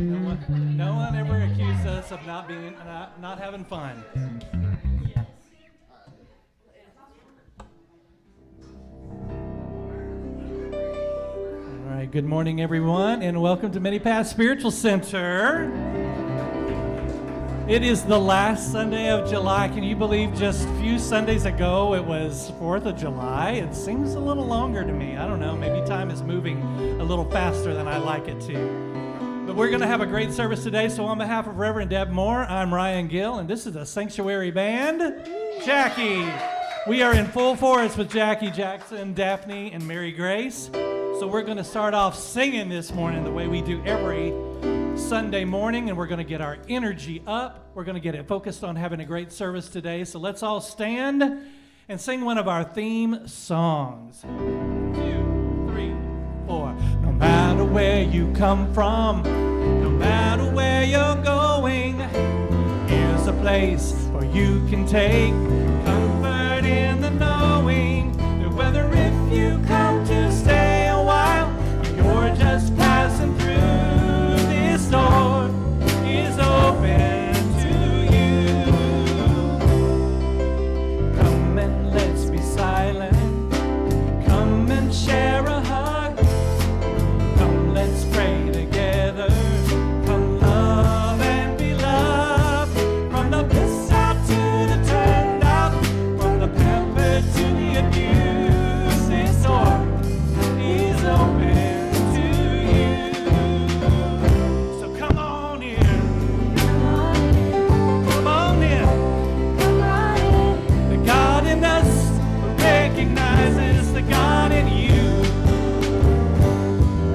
No one ever accused us of not having fun. All right, good morning, everyone, and welcome to Mini-Path Spiritual Center. It is the last Sunday of July. Can you believe just a few Sundays ago it was 4th of July? It seems a little longer to me. I don't know, maybe time is moving a little faster than I like it to. But we're going to have a great service today, so on behalf of Reverend Deb Moore, I'm Ryan Gill, and this is a Sanctuary Band. Jackie. We are in full force with Jackie Jackson, Daphne, and Mary Grace. So we're going to start off singing this morning the way we do every Sunday morning, and we're going to get our energy up. We're going to get it focused on having a great service today. So let's all stand and sing one of our theme songs. 2, 3, 4. No matter where you come from, no matter where you're going, here's a place where you can take comfort in the knowing that whether if you come to stay a while, you're just passing through, this door is open to you. Come and let's be silent. Come and share a hug. Come, let's pray together. Come, love and be loved. From the pissed out to the turned out, from the pampered to the abused, this door is open to you. So come on in. Come on in. The God in us recognizes the God in you.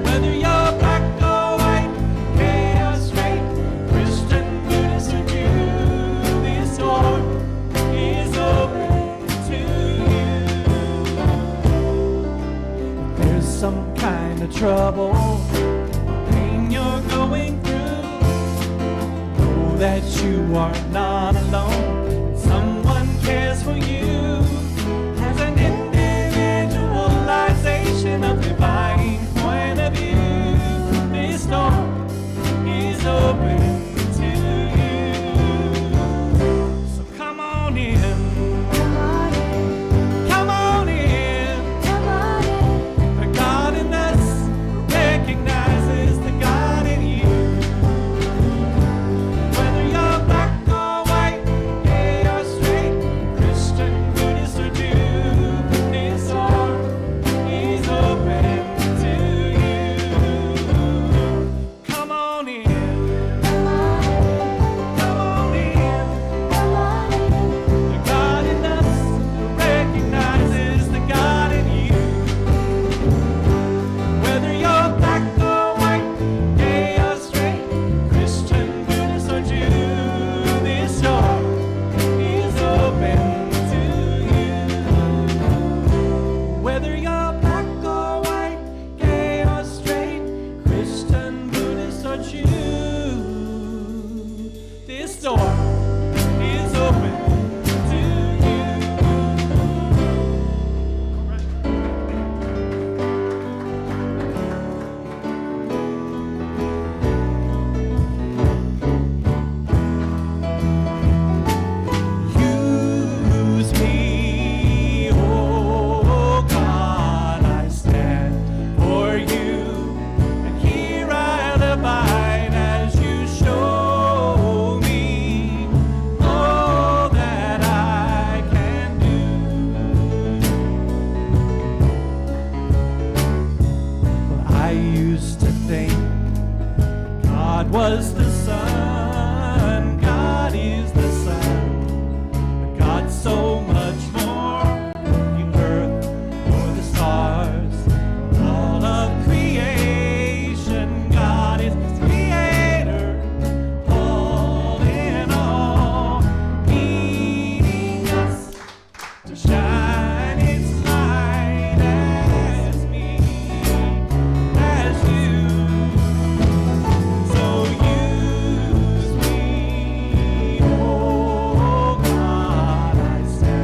Whether you're black or white, gay or straight, Christian, Buddhist, or Jew, this door is open to you. There's some kind of trouble, pain you're going through, know that you are not alone. Someone cares for you. Has an individualization of divine point of view. This door is open to you. So come on in. Come on in. The God in us recognizes the God in you. Whether you're black or white, gay or straight, Christian, Buddhist, or Jew, this door is open to you. Come on in. Come on in. The God in us recognizes the God in you. Whether you're black or white, gay or straight, Christian, Buddhist, or Jew, this door is open to you. Whether you're black or white, gay or straight, Christian, Buddhist, or Jew, this door is open to you. Use me, oh God, I stand for you, and here I'll abide as you show me all that I can do. Well, I used to think God was the sun, God is the sun, but God's so much more. The earth or the stars, all of creation, God is creator, all in all, needing us to shine its light as me, as you. So use me, oh God, I stand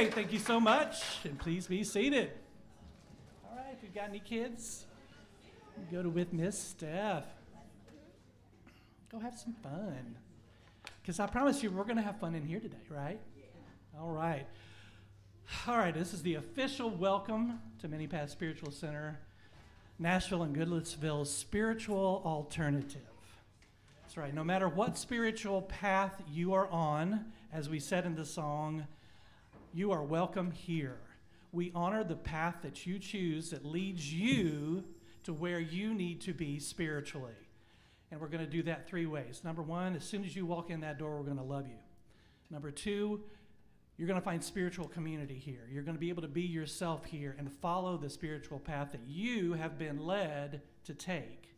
right, thank you so much, and please be seated. All right, if you've got any kids, go to with Miss Steph. Go have some fun. Because I promise you, we're going to have fun in here today, right? All right. All right, this is the official welcome to Mini Path Spiritual Center, Nashville and Goodlettsville's spiritual alternative. That's right. No matter what spiritual path you are on, as we said in the song, you are welcome here. We honor the path that you choose that leads you to where you need to be spiritually. And we're going to do that three ways. Number one, as soon as you walk in that door, we're going to love you. Number two, you're going to find spiritual community here. You're going to be able to be yourself here and follow the spiritual path that you have been led to take.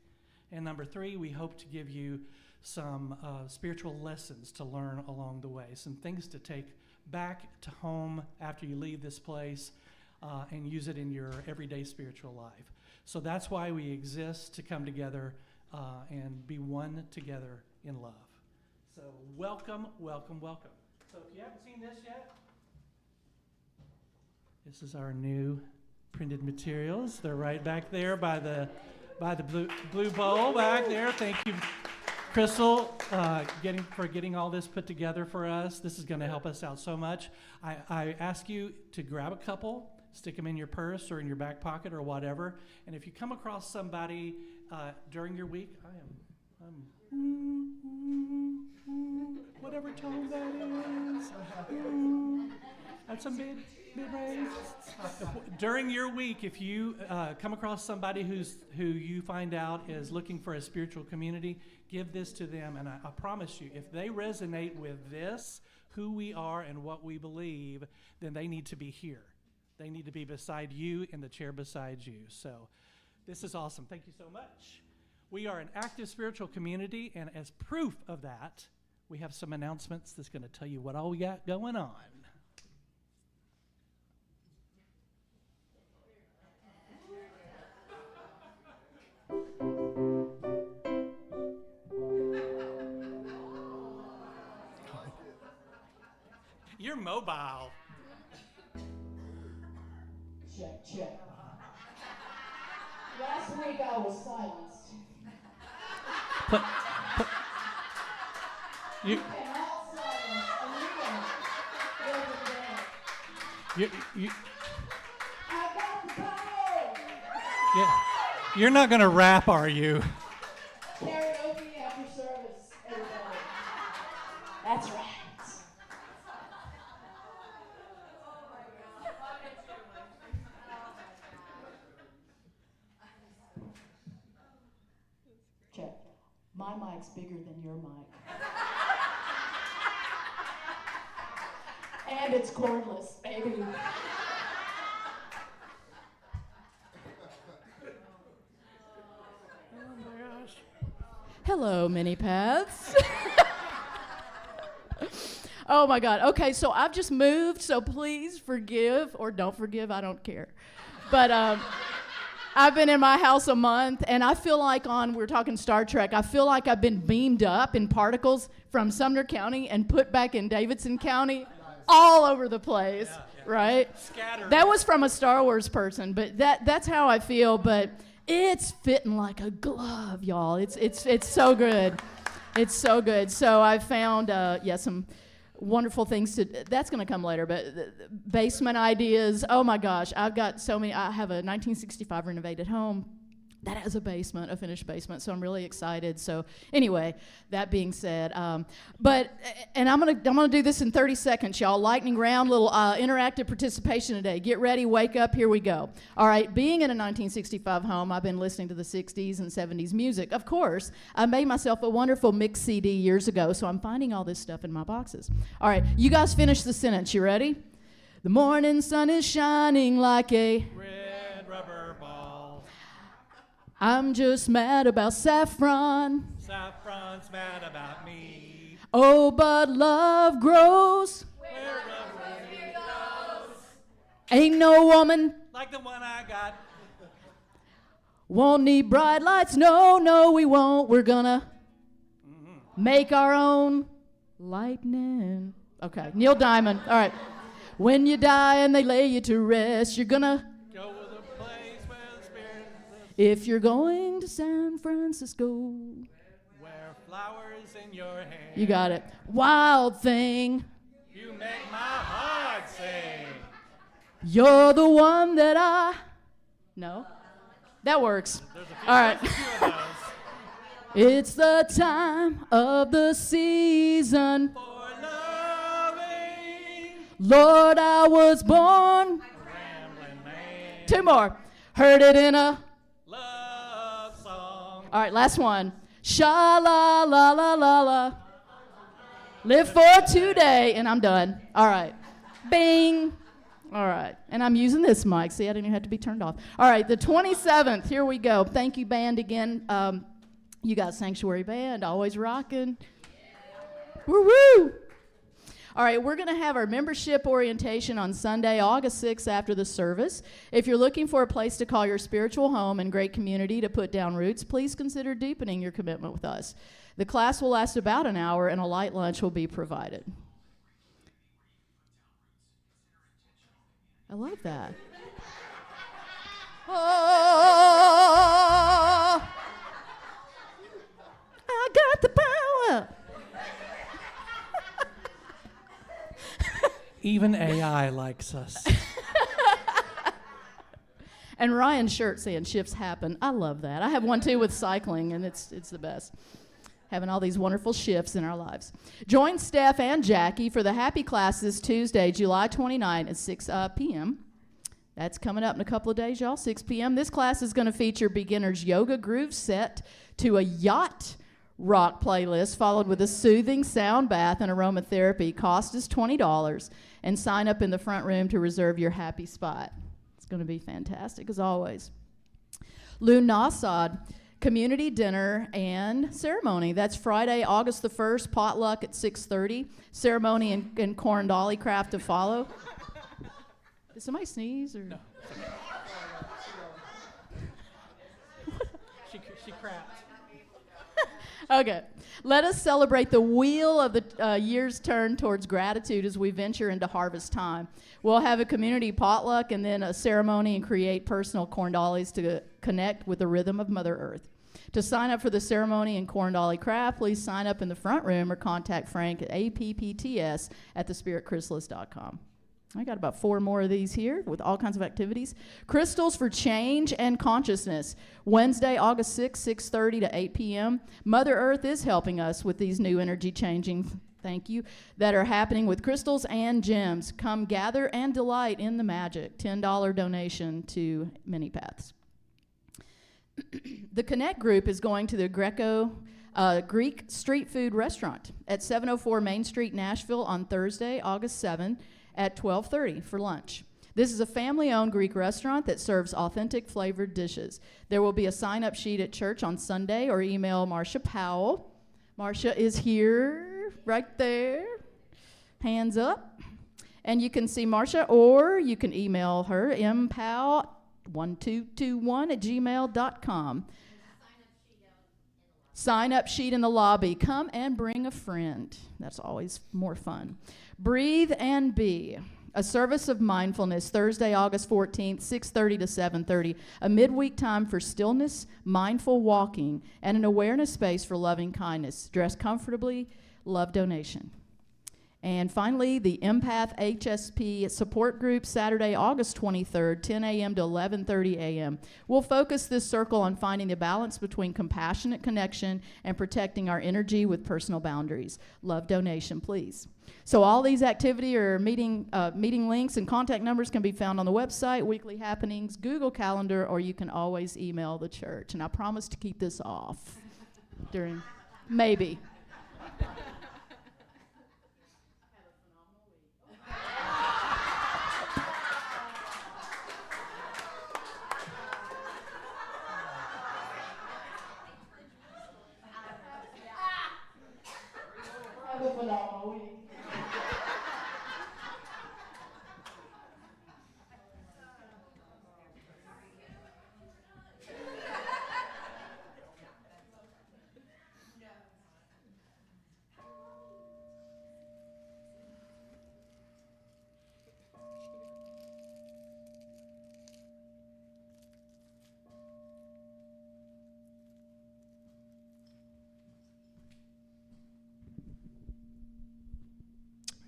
And number three, we hope to give you some spiritual lessons to learn along the way, some things to take back to home after you leave this place and use it in your everyday spiritual life. So that's why we exist, to come together and be one together in love. So welcome, welcome, welcome. So if you haven't seen this yet, this is our new printed materials. They're right back there by the blue bowl back there. Thank you, Crystal, for getting all this put together for us. This is going to help us out so much. I ask you to grab a couple, stick them in your purse or in your back pocket or whatever. And if you come across somebody during your week, I'm whatever tone that is. That's some mid-range. During your week, if you come across somebody who you find out is looking for a spiritual community, give this to them. And I promise you, if they resonate with this, who we are and what we believe, then they need to be here. They need to be beside you, in the chair beside you. So this is awesome. Thank you so much. We are an active spiritual community, and as proof of that, we have some announcements that's going to tell you what all we got going on. You're mobile. Check. Last week I was silenced. You cannot silence you I got the power! yeah. You're not going to rap, are you? Karaoke after service, everybody. That's right. Check. My mic's bigger than your mic. And it's cordless, baby. Oh my gosh. Hello, Mini Paths. Oh my God. Okay, so I've just moved, so please forgive or don't forgive, I don't care. But I've been in my house a month, and I feel like we're talking Star Trek, I feel like I've been beamed up in particles from Sumner County and put back in Davidson County, all over the place, right? Scattered. That was from a Star Wars person, but that's how I feel, but it's fitting like a glove, y'all. It's so good. It's so good. So I found, some wonderful things that's going to come later, but basement ideas. Oh my gosh, I've got so many. I have a 1965 renovated home that has a basement, a finished basement, so I'm really excited. So anyway, that being said, and I'm gonna do this in 30 seconds, y'all. Lightning round, little interactive participation today. Get ready, wake up, here we go. All right, being in a 1965 home, I've been listening to the 60s and 70s music. Of course, I made myself a wonderful mix CD years ago, so I'm finding all this stuff in my boxes. All right, you guys finish the sentence, you ready? The morning sun is shining like a Red rubber ball. I'm just mad about saffron. Saffron's mad about me. Oh, but love grows. Where rubber goes. Ain't no woman Like the one I got. won't need bright lights. No, we won't. We're gonna make our own lightning. Okay, Neil Diamond. All right. When you die and they lay you to rest, you're gonna Go to the place where the Spirit lives, if you're going to San Francisco. where flowers in your hand. You got it. Wild thing, You make my heart sing. you're the one that I. No, that works. There's a few, All right. there's a few of those. It's the time of the season. For loving, Lord, I was born. rambling man. Two more. Heard it in a. Love song. All right, last one. Sha la la la la la. Live for today, and I'm done. All right. Bing. All right. And I'm using this mic. See, I didn't even have to be turned off. All right, the 27th. Here we go. Thank you, band, again. You got Sanctuary Band, always rocking. Woo woo. All right, we're going to have our membership orientation on Sunday, August 6th after the service. If you're looking for a place to call your spiritual home and great community to put down roots, please consider deepening your commitment with us. The class will last about an hour and a light lunch will be provided. I love that. Oh, I got the power. Even AI likes us. And Ryan's shirt saying shifts happen. I love that. I have one too with cycling, and it's the best. Having all these wonderful shifts in our lives. Join Steph and Jackie for the Happy Classes Tuesday, July 29 at 6 p.m. That's coming up in a couple of days, y'all, 6 p.m. This class is going to feature beginner's yoga groove set to a yacht rock playlist, followed with a soothing sound bath and aromatherapy. Cost is $20, and sign up in the front room to reserve your happy spot. It's going to be fantastic, as always. Lou Nassad, community dinner and ceremony. That's Friday, August the 1st, potluck at 6:30. Ceremony and corn dolly craft to follow. Did somebody sneeze? Or? No. She crapped. Okay. Let us celebrate the wheel of the year's turn towards gratitude as we venture into harvest time. We'll have a community potluck and then a ceremony and create personal corn dollies to connect with the rhythm of Mother Earth. To sign up for the ceremony and corn dolly craft, please sign up in the front room or contact Frank at appts@thespiritchrysalis.com. I got about 4 more of these here with all kinds of activities. Crystals for Change and Consciousness. Wednesday, August 6th, 6:30 to 8 p.m. Mother Earth is helping us with these new energy changing, thank you, that are happening with crystals and gems. Come gather and delight in the magic. $10 donation to Many Paths. The Connect group is going to the Greek street food restaurant at 704 Main Street, Nashville on Thursday, August 7th at 12:30 for lunch. This is a family-owned Greek restaurant that serves authentic flavored dishes. There will be a sign-up sheet at church on Sunday, or email Marcia Powell. Marcia is here, right there, hands up. And you can see Marcia, or you can email her, mpow1221@gmail.com. Sign-up sheet in the lobby. Come and bring a friend. That's always more fun. Breathe and Be, a service of mindfulness, Thursday, August 14th, 6:30 to 7:30, a midweek time for stillness, mindful walking, and an awareness space for loving kindness. Dress comfortably, love donation. And finally, the Empath HSP support group, Saturday, August 23rd, 10 a.m. to 11:30 a.m. We'll focus this circle on finding the balance between compassionate connection and protecting our energy with personal boundaries. Love donation, please. So all these activity or meeting links and contact numbers can be found on the website, weekly happenings, Google Calendar, or you can always email the church. And I promise to keep this off during, maybe. Have a phenomenal week.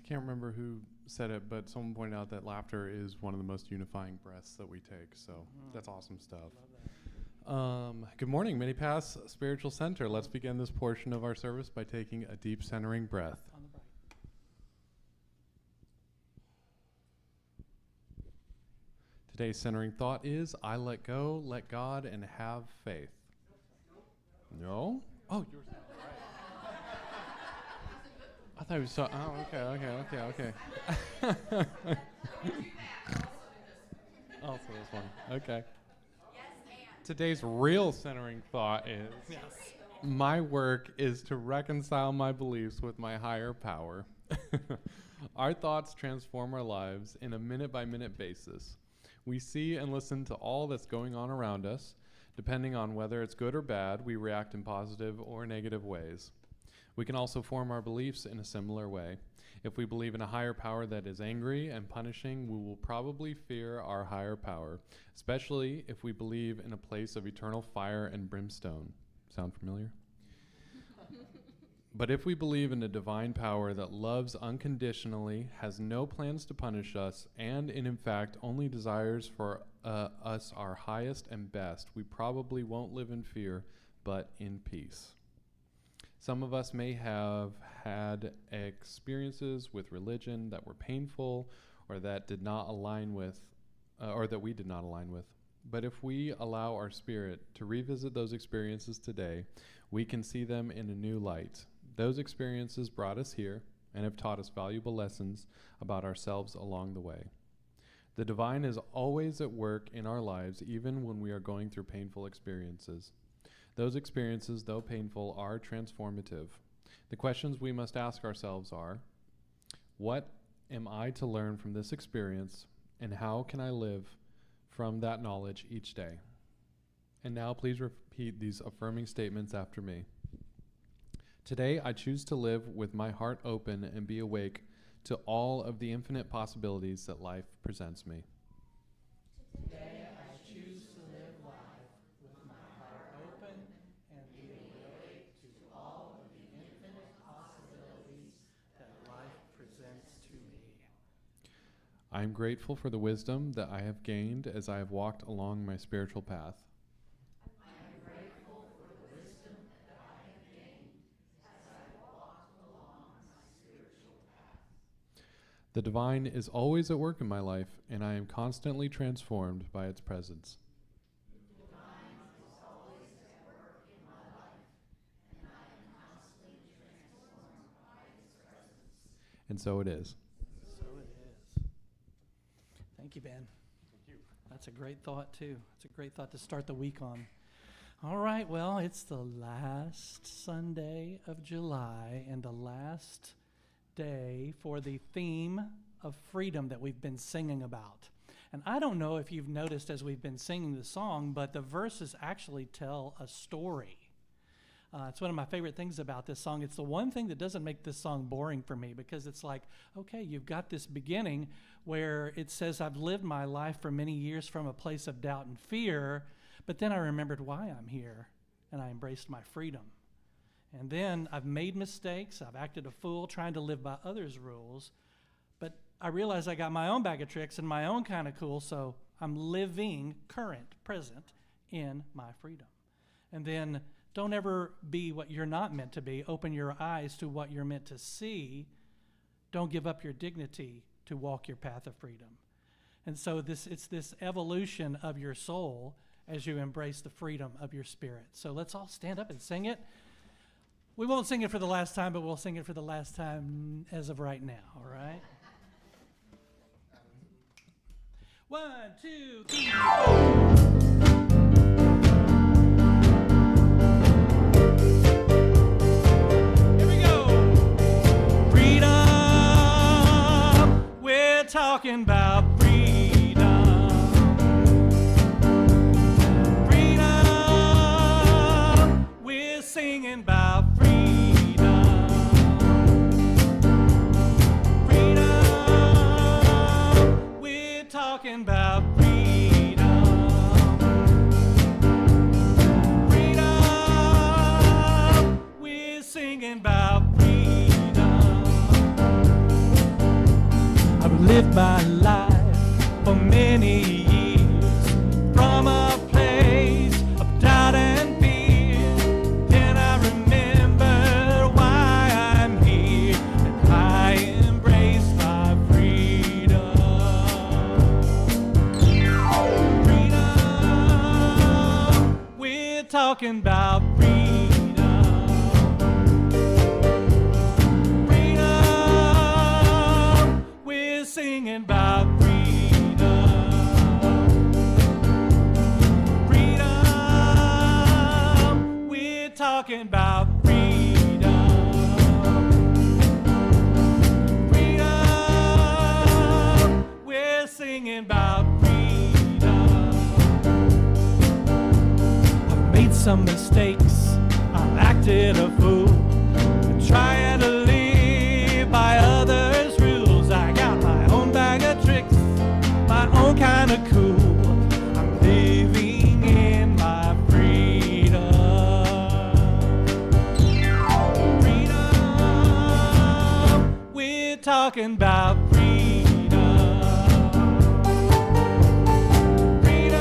can't remember who said it, but someone pointed out that laughter is one of the most unifying breaths that we take. So that's awesome stuff. Good morning, Mini Pass Spiritual Center. Let's begin this portion of our service by taking a deep centering breath. Today's centering thought is, I let go, let God, and have faith. No? Oh, yours. I thought it was so. Oh, okay. Also this one. Okay. Today's real centering thought is, my work is to reconcile my beliefs with my higher power. Our thoughts transform our lives in a minute-by-minute basis. We see and listen to all that's going on around us. Depending on whether it's good or bad, we react in positive or negative ways. We can also form our beliefs in a similar way. If we believe in a higher power that is angry and punishing, we will probably fear our higher power, especially if we believe in a place of eternal fire and brimstone. Sound familiar? But if we believe in a divine power that loves unconditionally, has no plans to punish us, and in fact only desires for us our highest and best, we probably won't live in fear, but in peace. Some of us may have had experiences with religion that were painful or that did not align with, or that we did not align with. But if we allow our spirit to revisit those experiences today, we can see them in a new light. Those experiences brought us here and have taught us valuable lessons about ourselves along the way. The divine is always at work in our lives, even when we are going through painful experiences. Those experiences, though painful, are transformative. The questions we must ask ourselves are, what am I to learn from this experience, and how can I live from that knowledge each day? And now please repeat these affirming statements after me. Today, I choose to live with my heart open and be awake to all of the infinite possibilities that life presents me. Today I choose to live life with my heart open and be awake to all of the infinite possibilities that life presents to me. I am grateful for the wisdom that I have gained as I have walked along my spiritual path. The divine is always at work in my life, and I am constantly transformed by its presence. The divine is always at work in my life, and I am constantly transformed by its presence. And so it is. So it is. Thank you, Ben. Thank you. That's a great thought, too. It's a great thought to start the week on. All right, well, it's the last Sunday of July and the last day for the theme of freedom that we've been singing about. And I don't know if you've noticed as we've been singing the song, but the verses actually tell a story. It's one of my favorite things about this song. It's the one thing that doesn't make this song boring for me, because it's like, okay, you've got this beginning where it says, I've lived my life for many years from a place of doubt and fear, but then I remembered why I'm here, and I embraced my freedom. And then I've made mistakes. I've acted a fool trying to live by others' rules. But I realize I got my own bag of tricks and my own kind of cool, so I'm living current, present in my freedom. And then don't ever be what you're not meant to be. Open your eyes to what you're meant to see. Don't give up your dignity to walk your path of freedom. And so it's this evolution of your soul as you embrace the freedom of your spirit. So let's all stand up and sing it. We won't sing it for the last time, but we'll sing it for the last time as of right now, all right? 1, 2, 3, 4. Here we go. Freedom. We're talking about freedom. Freedom. We're singing about freedom. Talking about freedom. Freedom. We're singing about freedom. lived my life for many years from a place of doubt and fear. Then I remember why I'm here, and I embrace my freedom. Freedom, we're talking about freedom. Singing about freedom. Freedom, we're talking about freedom. Freedom, we're singing about freedom. I've made some mistakes, I've acted a fool, trying to live by others' rules. I got my own bag of tricks, my own kind of cool. I'm living in my freedom. Freedom, we're talking about freedom. Freedom,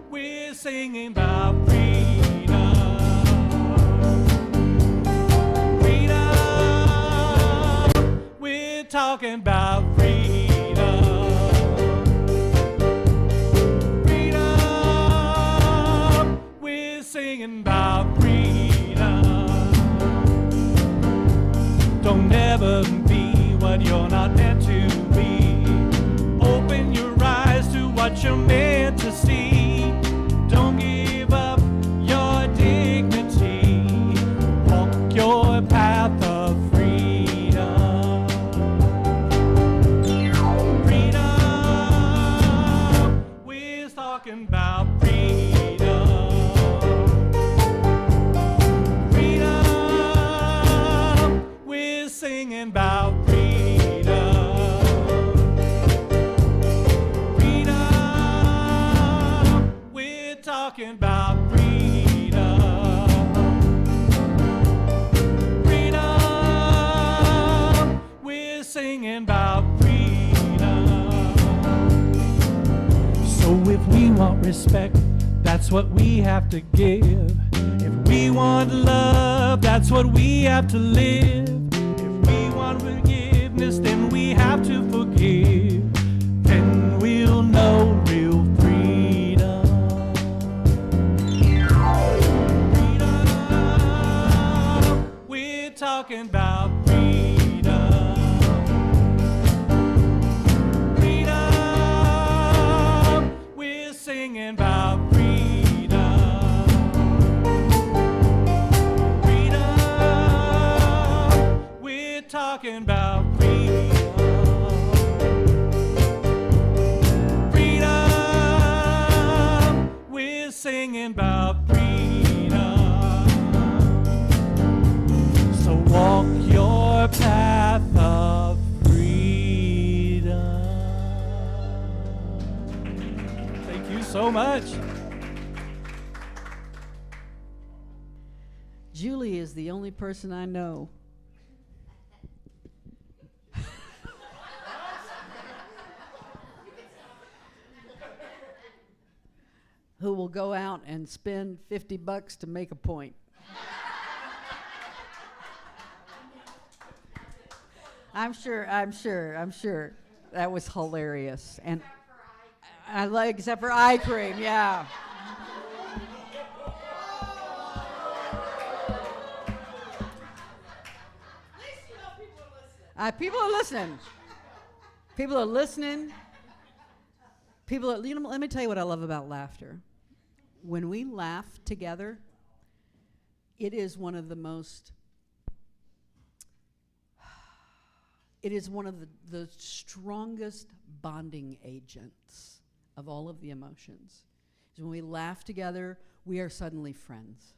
we're singing about freedom. Freedom, we're talking about freedom. Freedom, we're singing about freedom. Don't ever be what you're not meant to be. Open your eyes to what you're meant to see. Don't give up your dignity. Walk your path of freedom. Freedom, we're talking about freedom. Freedom, we're singing about freedom. Freedom, we're talking about freedom. Freedom, we're singing about freedom. So if we want respect, that's what we have to give. If we want love, that's what we have to live. If we want forgiveness, then we have to forgive. Then we'll know real freedom. Freedom, we're talking about freedom. Freedom, we're singing about freedom. Freedom, we're talking about freedom. Freedom, we're singing about freedom. So walk your path of freedom. Thank you so much. Julie is the only person I know who will go out and spend $50 to make a point. I'm sure that was hilarious. And I like, except for eye cream, yeah. People are listening. People are listening. Let me tell you what I love about laughter. When we laugh together, it is one of the strongest bonding agents of all of the emotions. When we laugh together, we are suddenly friends,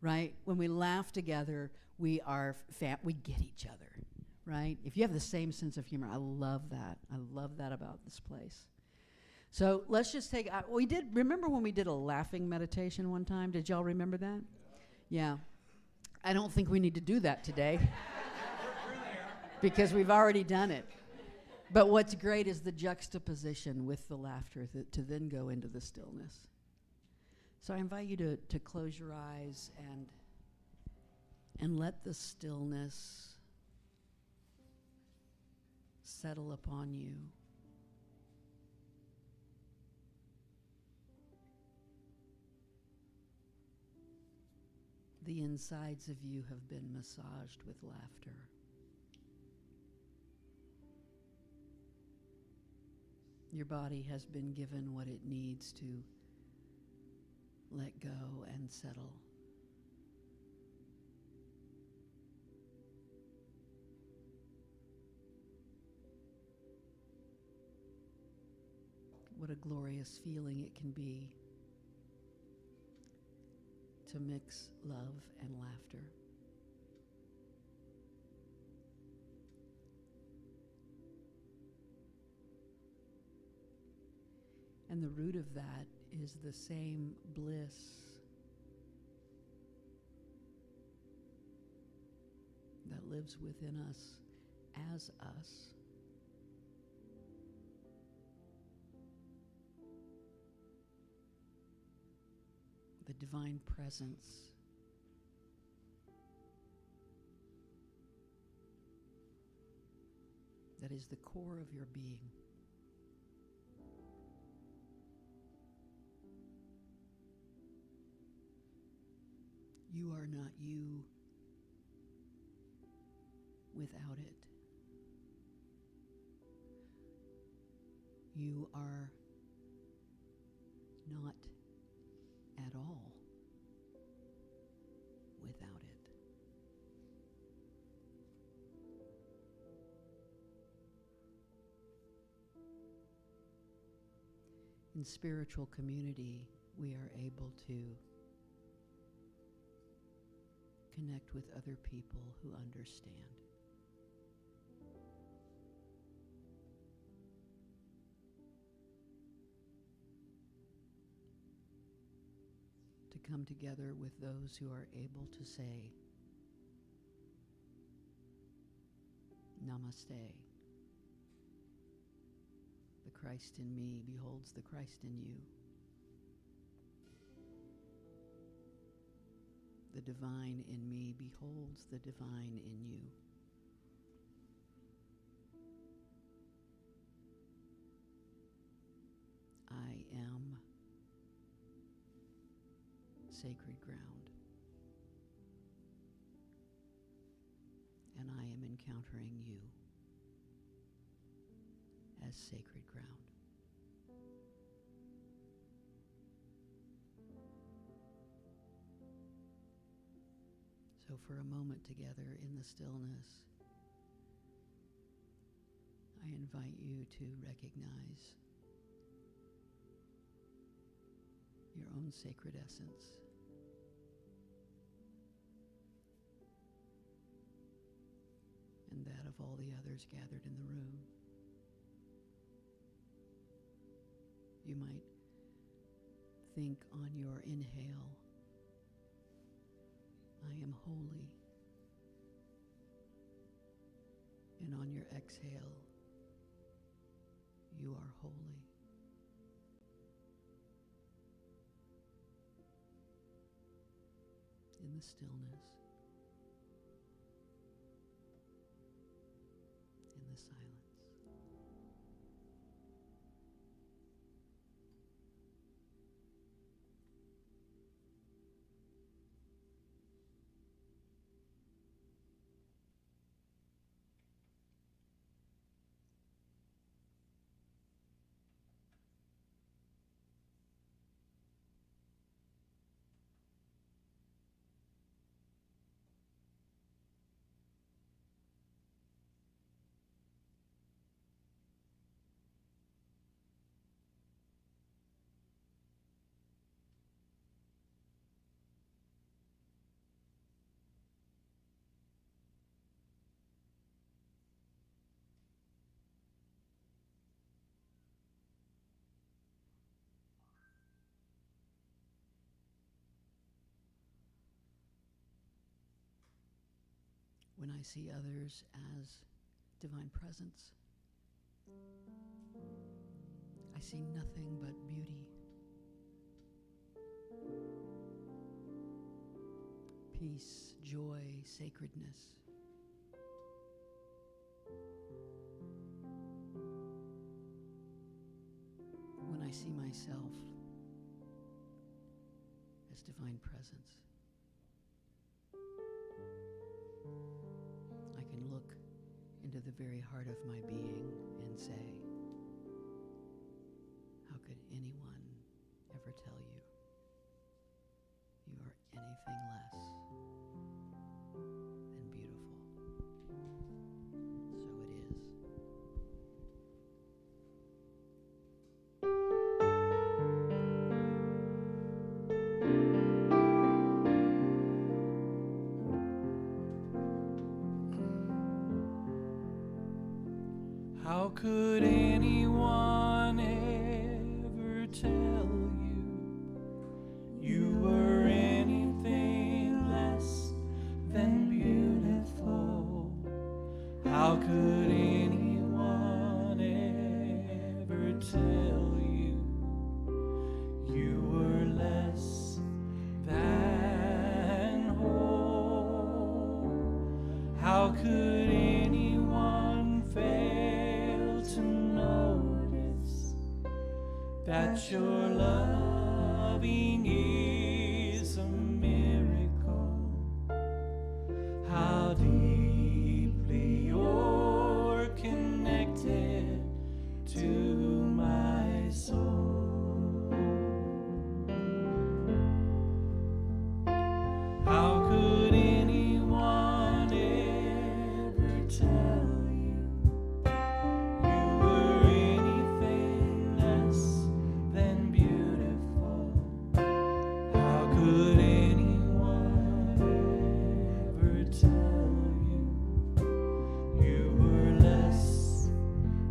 right? When we laugh together, we get each other, right? If you have the same sense of humor, I love that. I love that about this place. So let's just remember when we did a laughing meditation one time? Did y'all remember that? Yeah. I don't think we need to do that today. because we've already done it. But what's great is the juxtaposition with the laughter to then go into the stillness. So I invite you to close your eyes and let the stillness settle upon you. The insides of you have been massaged with laughter. Your body has been given what it needs to let go and settle. What a glorious feeling it can be to mix love and laughter. And the root of that is the same bliss that lives within us as us. The divine presence that is the core of your being. You are not you without it. You are not at all without it. In spiritual community, we are able to connect with other people who understand. To come together with those who are able to say, Namaste. The Christ in me beholds the Christ in you. The divine in me beholds the divine in you. I am sacred ground, and I am encountering you as sacred ground. So for a moment together in the stillness, I invite you to recognize your own sacred essence. And that of all the others gathered in the room. You might think on your inhale, I am holy. And on your exhale, you are holy. In the stillness, in the silence. When I see others as divine presence. I see nothing but beauty, peace, joy, sacredness. When I see myself as divine presence, I can look into the very heart of my being and say, how could anyone ever tell you you are anything less than beautiful? So it is. How could anyone ever tell you you were anything less than beautiful? How could anyone ever tell you you were less than whole? How could anyone fail to notice that your loving is a miracle? How deeply you're connected to my soul. How could anyone ever tell you you were anything less than beautiful? How could anyone ever tell you you were less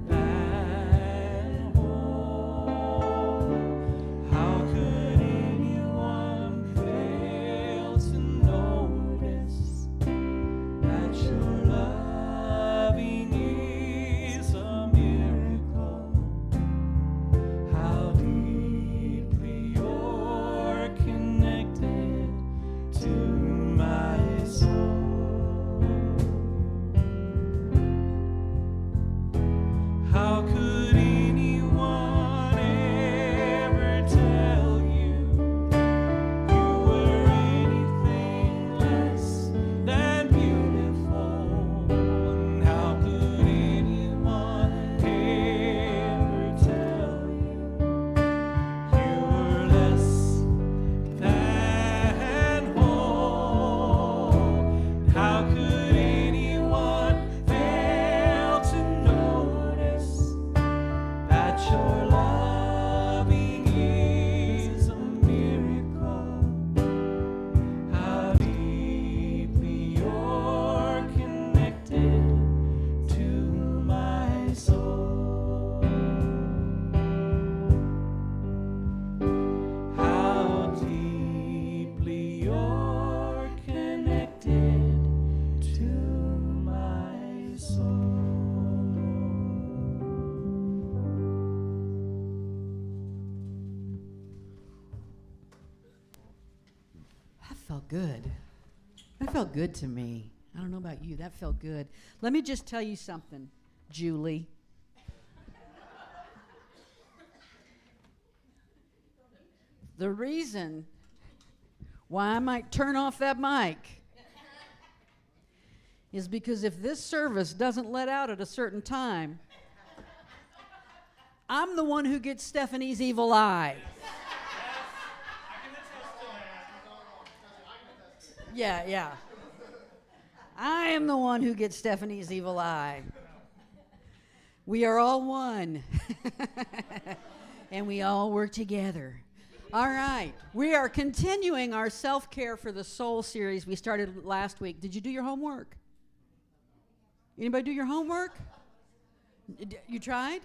than whole? How could anyone fail to notice that your loving is a miracle? How deeply you're connected to my soul. How could anyone ever tell you you were anything less than beautiful? And how could anyone ever tell you you were less than whole? How could anyone fail to notice that your loving is a miracle? How deeply you're connected to my soul. How deeply you're connected to my soul. That felt good. That felt good to me. I don't know about you. That felt good. Let me just tell you something, Julie. The reason why I might turn off that mic is because if this service doesn't let out at a certain time, I'm the one who gets Stephanie's evil eye. Yeah. I am the one who gets Stephanie's evil eye. We are all one. And we all work together. All right. We are continuing our self-care for the soul series we started last week. Did you do your homework? Anybody do your homework? You tried?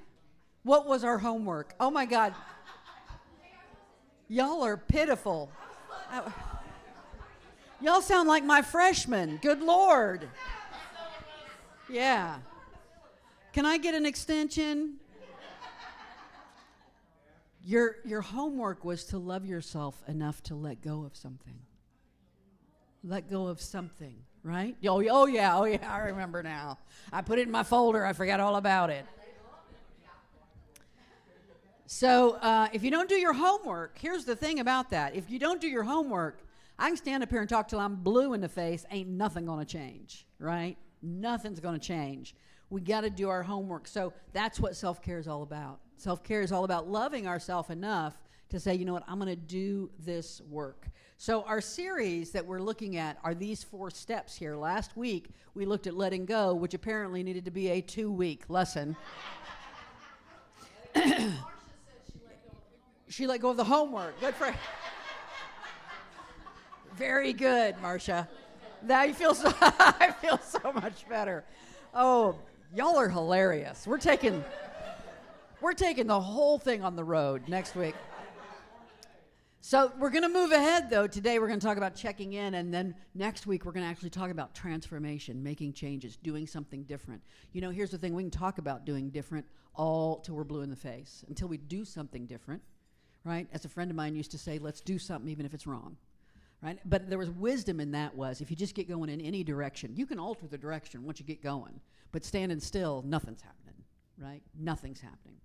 What was our homework? Oh my God. Y'all are pitiful. Y'all sound like my freshmen. Good Lord. Yeah. Can I get an extension? Your homework was to love yourself enough to let go of something. Let go of something, right? Oh yeah, I remember now. I put it in my folder. I forgot all about it. So if you don't do your homework, here's the thing about that. If you don't do your homework, I can stand up here and talk till I'm blue in the face. Ain't nothing going to change, right? Nothing's going to change. We got to do our homework. So that's what self-care is all about. Self-care is all about loving ourselves enough to say, you know what, I'm going to do this work. So our series that we're looking at are these 4 steps here. Last week, we looked at letting go, which apparently needed to be a 2-week lesson. She let go of the homework. Good for her. Very good, Marcia. Now you feel so I feel so much better. Oh, y'all are hilarious. We're taking the whole thing on the road next week. So we're going to move ahead, though. Today we're going to talk about checking in, and then next week we're going to actually talk about transformation, making changes, doing something different. You know, here's the thing. We can talk about doing different all till we're blue in the face, until we do something different, right? As a friend of mine used to say, let's do something even if it's wrong, right? But there was wisdom in that was, if you just get going in any direction, you can alter the direction once you get going, but standing still, nothing's happening, right? Nothing's happening.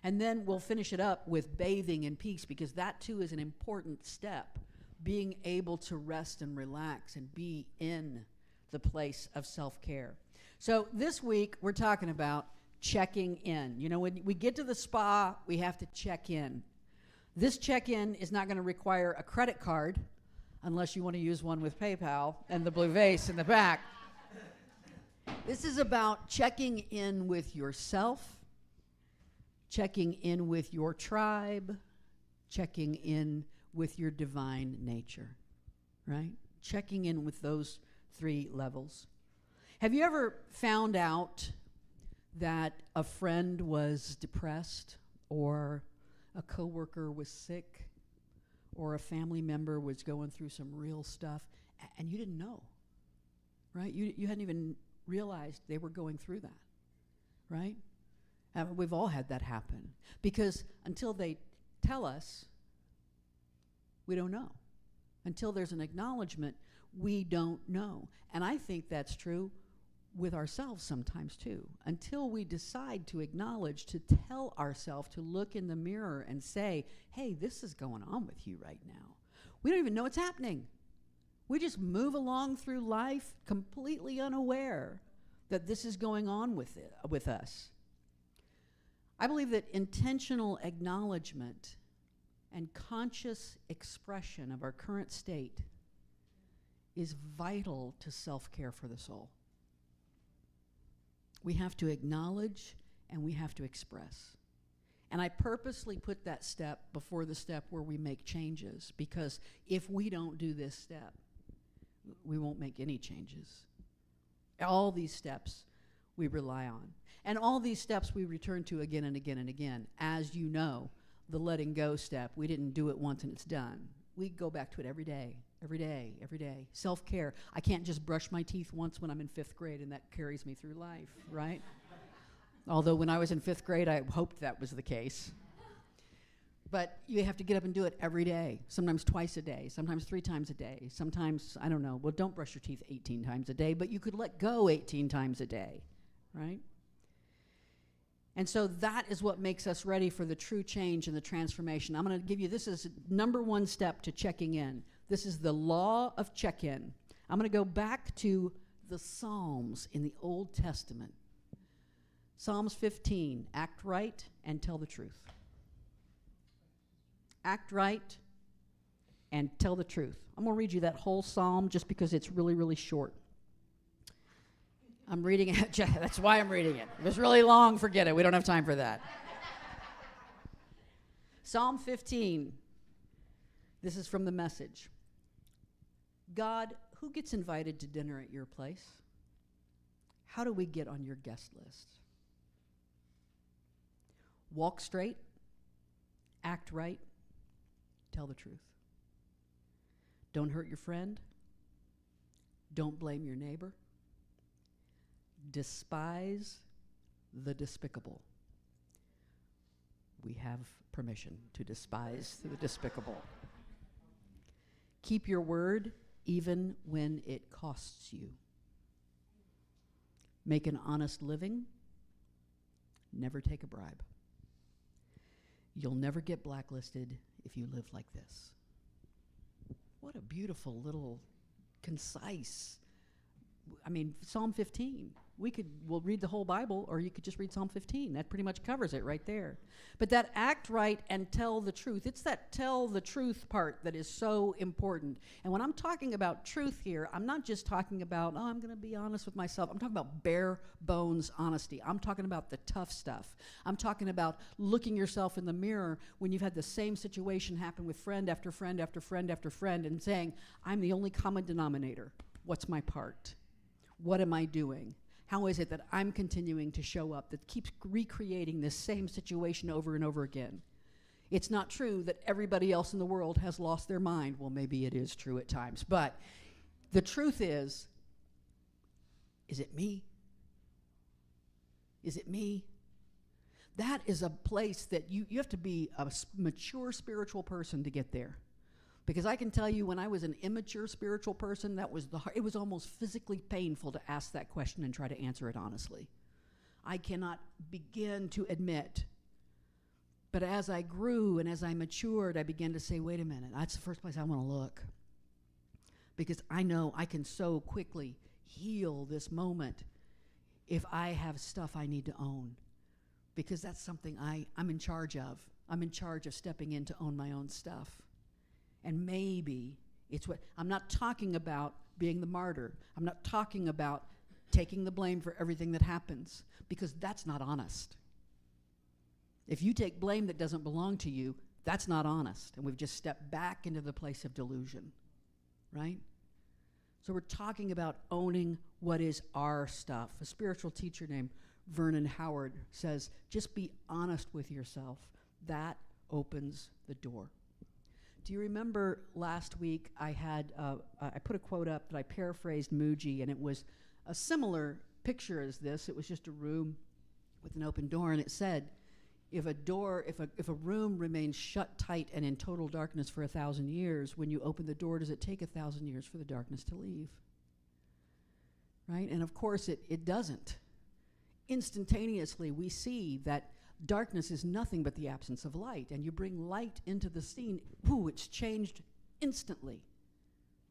And then we'll finish it up with bathing in peace, because that too is an important step, being able to rest and relax and be in the place of self-care. So this week we're talking about checking in. You know, when we get to the spa, we have to check in. This check-in is not going to require a credit card unless you want to use one with PayPal and the blue vase in the back. This is about checking in with yourself, checking in with your tribe, checking in with your divine nature, right? Checking in with those 3 levels. Have you ever found out that a friend was depressed, or a coworker was sick, or a family member was going through some real stuff, and you didn't know, right? You hadn't even realized they were going through that, right? We've all had that happen, because until they tell us, we don't know. Until there's an acknowledgement, we don't know. And I think that's true with ourselves sometimes too. Until we decide to acknowledge, to tell ourselves, to look in the mirror and say, hey, this is going on with you right now. We don't even know what's happening. We just move along through life completely unaware that this is going on with us. I believe that intentional acknowledgement and conscious expression of our current state is vital to self-care for the soul. We have to acknowledge and we have to express. And I purposely put that step before the step where we make changes, because if we don't do this step, we won't make any changes. All these steps we rely on. And all these steps we return to again and again and again. As you know, the letting go step, we didn't do it once and it's done. We go back to it every day, every day, every day. Self-care. I can't just brush my teeth once when I'm in 5th grade and that carries me through life, right? Although when I was in 5th grade, I hoped that was the case. But you have to get up and do it every day, sometimes twice a day, sometimes 3 times a day, sometimes, I don't know, well, don't brush your teeth 18 times a day, but you could let go 18 times a day, right? And so that is what makes us ready for the true change and the transformation. I'm going to give you, this is number 1 step to checking in. This is the law of check-in. I'm going to go back to the Psalms in the Old Testament. Psalms 15, act right and tell the truth. Act right and tell the truth. I'm going to read you that whole psalm just because it's really, really short. I'm reading it. That's why I'm reading it. If it's really long, forget it. We don't have time for that. Psalm 15. This is from the Message. God, who gets invited to dinner at your place? How do we get on your guest list? Walk straight, act right, tell the truth. Don't hurt your friend. Don't blame your neighbor. Despise the despicable. We have permission to despise the despicable. Keep your word even when it costs you. Make an honest living. Never take a bribe. You'll never get blacklisted if you live like this. What a beautiful little concise, Psalm 15. We'll read the whole Bible, or you could just read Psalm 15. That pretty much covers it right there. But that act right and tell the truth, it's that tell the truth part that is so important. And when I'm talking about truth here, I'm not just talking about, I'm going to be honest with myself. I'm talking about bare bones honesty. I'm talking about the tough stuff. I'm talking about looking yourself in the mirror when you've had the same situation happen with friend after friend after friend after friend and saying, I'm the only common denominator. What's my part? What am I doing? How is it that I'm continuing to show up that keeps recreating this same situation over and over again? It's not true that everybody else in the world has lost their mind. Well, maybe it is true at times. But the truth is it me? Is it me? That is a place that you have to be a mature spiritual person to get there. Because I can tell you, when I was an immature spiritual person, it was almost physically painful to ask that question and try to answer it honestly. I cannot begin to admit. But as I grew and as I matured, I began to say, wait a minute, that's the first place I want to look. Because I know I can so quickly heal this moment if I have stuff I need to own. Because that's something I'm in charge of. I'm in charge of stepping in to own my own stuff. And maybe I'm not talking about being the martyr. I'm not talking about taking the blame for everything that happens, because that's not honest. If you take blame that doesn't belong to you, that's not honest. And we've just stepped back into the place of delusion, right? So we're talking about owning what is our stuff. A spiritual teacher named Vernon Howard says, just be honest with yourself. That opens the door. Do you remember last week I put a quote up that I paraphrased Muji, and it was a similar picture as this. It was just a room with an open door, and it said, if a room remains shut tight and in total darkness for 1,000 years, when you open the door, does it take 1,000 years for the darkness to leave? Right? And of course it doesn't. Instantaneously, we see that darkness is nothing but the absence of light, and you bring light into the scene. Ooh, it's changed instantly.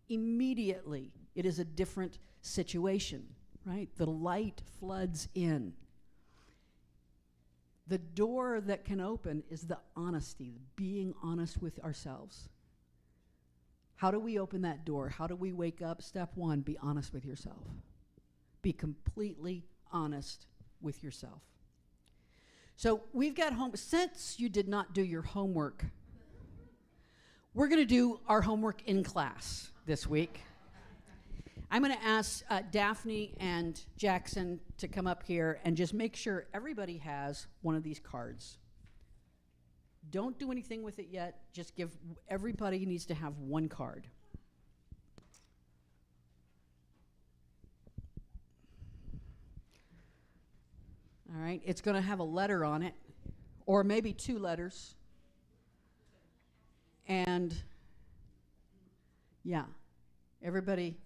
Immediately, it is a different situation, right? The light floods in. The door that can open is the honesty, being honest with ourselves. How do we open that door? How do we wake up? Step one, be honest with yourself. Be completely honest with yourself. So we've got since you did not do your homework, we're going to do our homework in class this week. I'm going to ask Daphne and Jackson to come up here and just make sure everybody has one of these cards. Don't do anything with it yet. Just everybody needs to have one card. All right, it's going to have a letter on it, or maybe 2 letters. And yeah, everybody,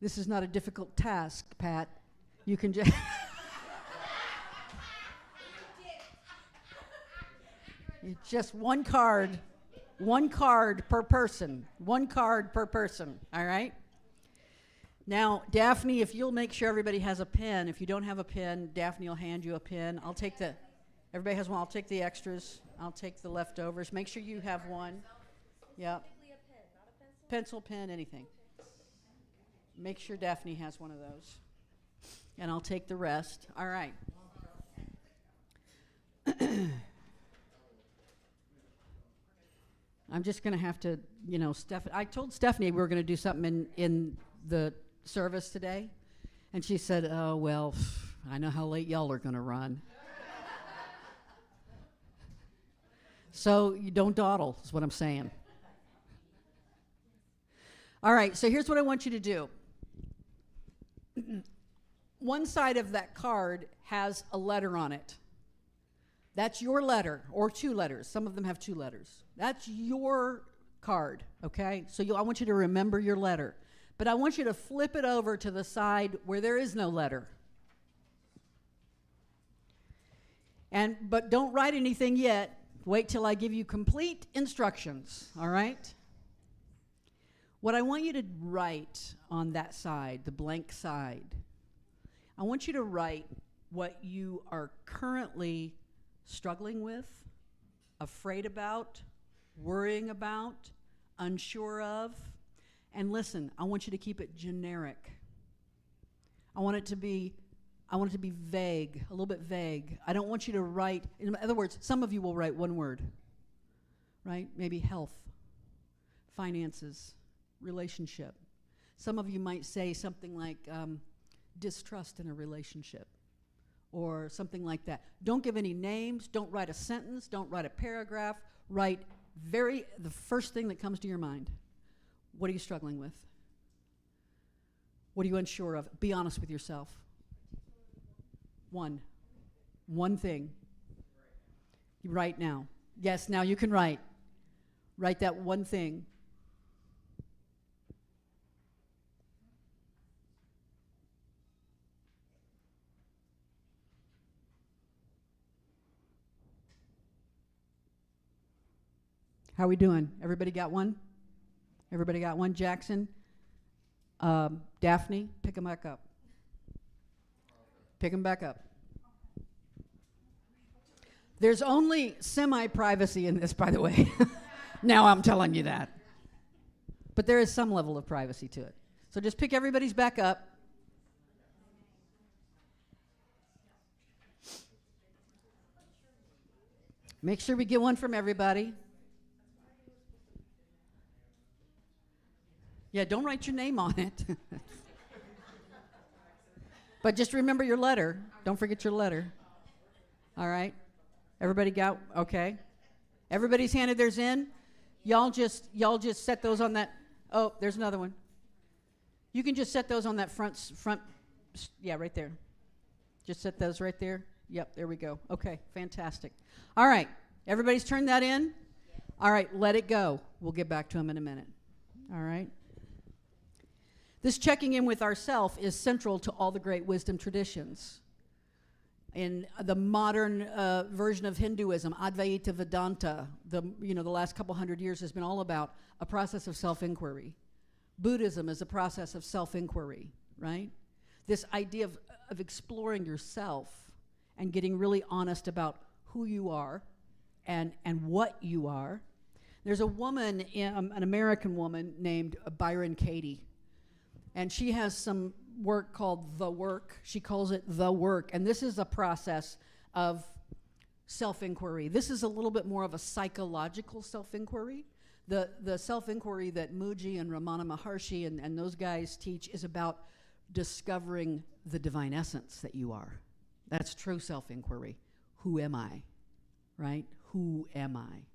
this is not a difficult task, Pat. You can just it's just one card per person, all right? Now, Daphne, if you'll make sure everybody has a pen. If you don't have a pen, Daphne will hand you a pen. Everybody has one. I'll take the extras. I'll take the leftovers. Make sure you have one. Yeah. Pencil, pen, anything. Make sure Daphne has one of those. And I'll take the rest. All right. I'm just going to have to, I told Stephanie we were going to do something in the service today, and she said, oh, well, I know how late y'all are going to run. So you don't dawdle, is what I'm saying. All right, so here's what I want you to do. One side of that card has a letter on it. That's your letter, or 2 letters. Some of them have 2 letters. That's your card, okay? So I want you to remember your letter. But I want you to flip it over to the side where there is no letter. But don't write anything yet. Wait till I give you complete instructions, all right? What I want you to write on that side, the blank side, I want you to write what you are currently struggling with, afraid about, worrying about, unsure of. And listen, I want you to keep it generic. I want it to be vague, a little bit vague. I don't want you to write, in other words, some of you will write one word, right? Maybe health, finances, relationship. Some of you might say something like distrust in a relationship or something like that. Don't give any names. Don't write a sentence. Don't write a paragraph. Write the first thing that comes to your mind. What are you struggling with? What are you unsure of? Be honest with yourself. One thing. Right now. Yes, now you can write. Write that one thing. How are we doing? Everybody got one? Everybody got one? Jackson? Daphne, pick them back up. Pick them back up. There's only semi-privacy in this, by the way. Now I'm telling you that. But there is some level of privacy to it. So just pick everybody's back up. Make sure we get one from everybody. Yeah, don't write your name on it. But just remember your letter. Don't forget your letter. All right? Everybody got, okay. Everybody's handed theirs in. Y'all just set those on that. Oh, there's another one. You can just set those on that front, yeah, right there. Just set those right there. Yep, there we go. Okay, fantastic. All right, everybody's turned that in? All right, let it go. We'll get back to them in a minute. All right? This checking in with ourself is central to all the great wisdom traditions. In the modern version of Hinduism, Advaita Vedanta, the last couple hundred years has been all about a process of self-inquiry. Buddhism is a process of self-inquiry, right? This idea of exploring yourself and getting really honest about who you are and what you are. There's a woman, an American woman named Byron Katie, and she has some work called The Work. She calls it The Work. And this is a process of self-inquiry. This is a little bit more of a psychological self-inquiry. The self-inquiry that Muji and Ramana Maharshi and those guys teach is about discovering the divine essence that you are. That's true self-inquiry. Who am I? Right? Who am I?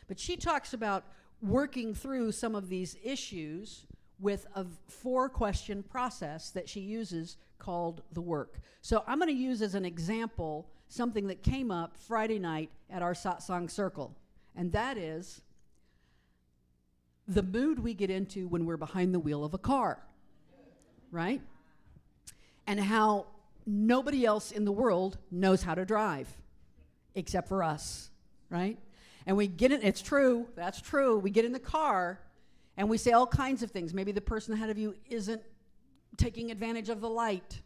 But she talks about working through some of these issues with a 4-question process that she uses called The Work. So I'm going to use as an example something that came up Friday night at our satsang circle, and that is the mood we get into when we're behind the wheel of a car, right? And how nobody else in the world knows how to drive except for us, right? And we get in, it's true, that's true, we get in the car and we say all kinds of things. Maybe the person ahead of you isn't taking advantage of the light.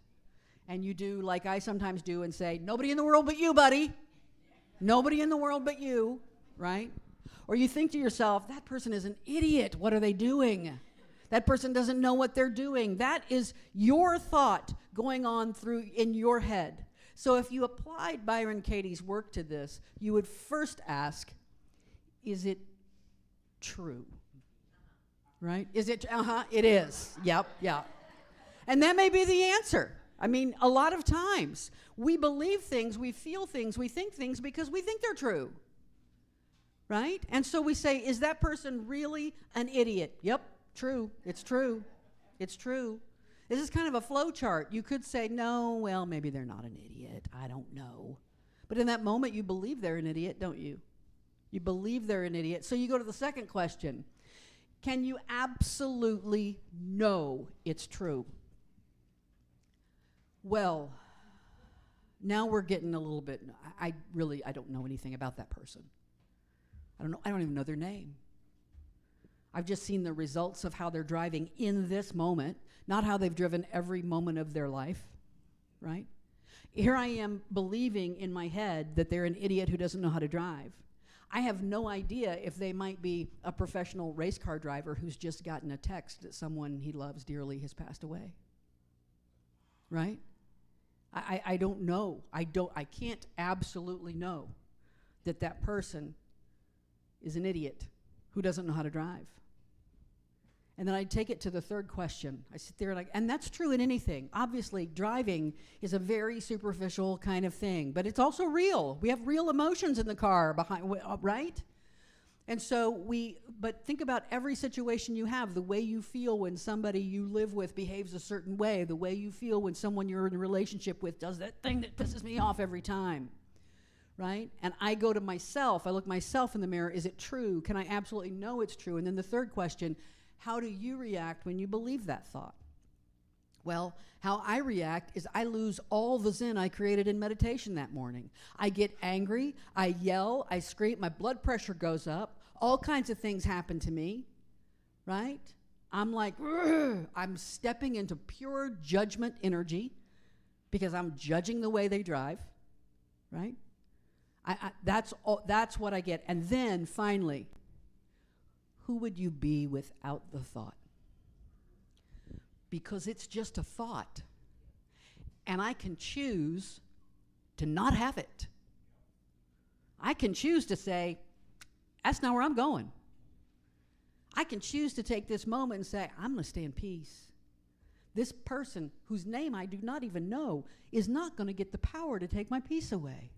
And you do like I sometimes do and say, nobody in the world but you, buddy. Nobody in the world but you, right? Or you think to yourself, that person is an idiot. What are they doing? That person doesn't know what they're doing. That is your thought going on through in your head. So if you applied Byron Katie's work to this, you would first ask, is it true? Right? Is it? It is. Yep, yeah. And that may be the answer. I mean, a lot of times we believe things, we feel things, we think things because we think they're true. Right? And so we say, is that person really an idiot? Yep, true. It's true. It's true. This is kind of a flow chart. You could say, no, well, maybe they're not an idiot. I don't know. But in that moment, you believe they're an idiot, don't you? You believe they're an idiot. So you go to the second question. Can you absolutely know it's true? Well, now we're getting a little bit, I don't know anything about that person. I don't even know their name. I've just seen the results of how they're driving in this moment, not how they've driven every moment of their life, right? Here I am believing in my head that they're an idiot who doesn't know how to drive. I have no idea if they might be a professional race car driver who's just gotten a text that someone he loves dearly has passed away, right? I don't know. I can't absolutely know that that person is an idiot who doesn't know how to drive. And then I take it to the third question. I sit there and that's true in anything. Obviously, driving is a very superficial kind of thing, but it's also real. We have real emotions in the car behind, right? And so but think about every situation you have, the way you feel when somebody you live with behaves a certain way, the way you feel when someone you're in a relationship with does that thing that pisses me off every time, right? And I go to myself, I look myself in the mirror, is it true? Can I absolutely know it's true? And then the third question, how do you react when you believe that thought? Well, how I react is I lose all the zen I created in meditation that morning. I get angry, I yell, I scream, my blood pressure goes up, all kinds of things happen to me, right? I'm like, I'm stepping into pure judgment energy because I'm judging the way they drive, right? That's what I get. And then finally, who would you be without the thought? Because it's just a thought. And I can choose to not have it. I can choose to say, that's not where I'm going. I can choose to take this moment and say, I'm going to stay in peace. This person whose name I do not even know is not going to get the power to take my peace away.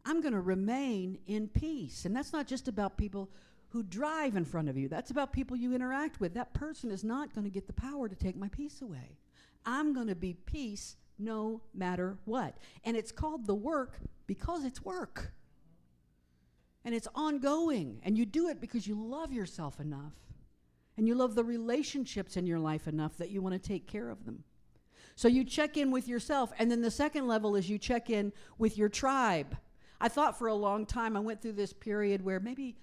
I'm going to remain in peace. And that's not just about people who drive in front of you. That's about people you interact with. That person is not going to get the power to take my peace away. I'm going to be peace no matter what. And it's called the work because it's work. And it's ongoing. And you do it because you love yourself enough. And you love the relationships in your life enough that you want to take care of them. So you check in with yourself. And then the second level is you check in with your tribe. I thought for a long time, I went through this period where maybe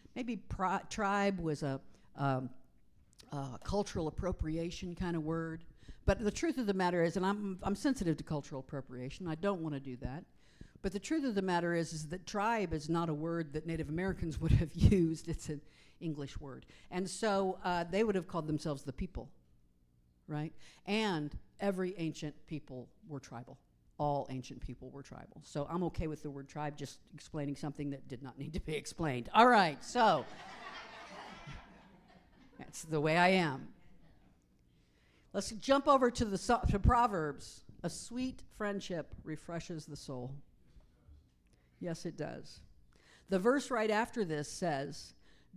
tribe was a cultural appropriation kind of word. But the truth of the matter is, and I'm sensitive to cultural appropriation, I don't want to do that. But the truth of the matter is that tribe is not a word that Native Americans would have used. It's an English word. And so they would have called themselves the people, right? And every ancient people were tribal. All ancient people were tribal. So I'm okay with the word tribe, just explaining something that did not need to be explained. All right, so that's the way I am. Let's jump over to Proverbs. A sweet friendship refreshes the soul. Yes, it does. The verse right after this says,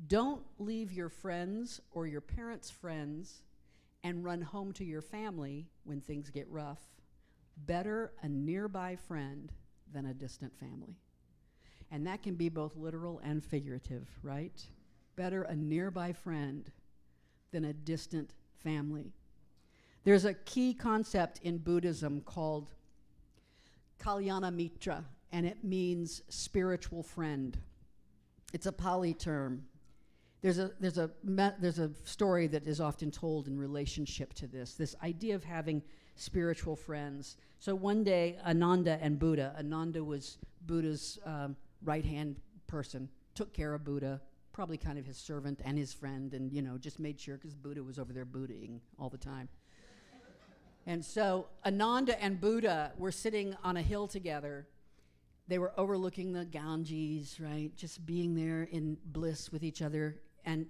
don't leave your friends or your parents' friends and run home to your family when things get rough. Better a nearby friend than a distant family. And that can be both literal and figurative, right? Better a nearby friend than a distant family. There's a key concept in Buddhism called Kalyana Mitra, and it means spiritual friend. It's a Pali term. There's a story that is often told in relationship to this idea of having spiritual friends. So one day, Ananda and Buddha, Ananda was Buddha's right-hand person, took care of Buddha, probably kind of his servant and his friend, and just made sure, because Buddha was over there Buddhaing all the time. And so Ananda and Buddha were sitting on a hill together. They were overlooking the Ganges, right? Just being there in bliss with each other. And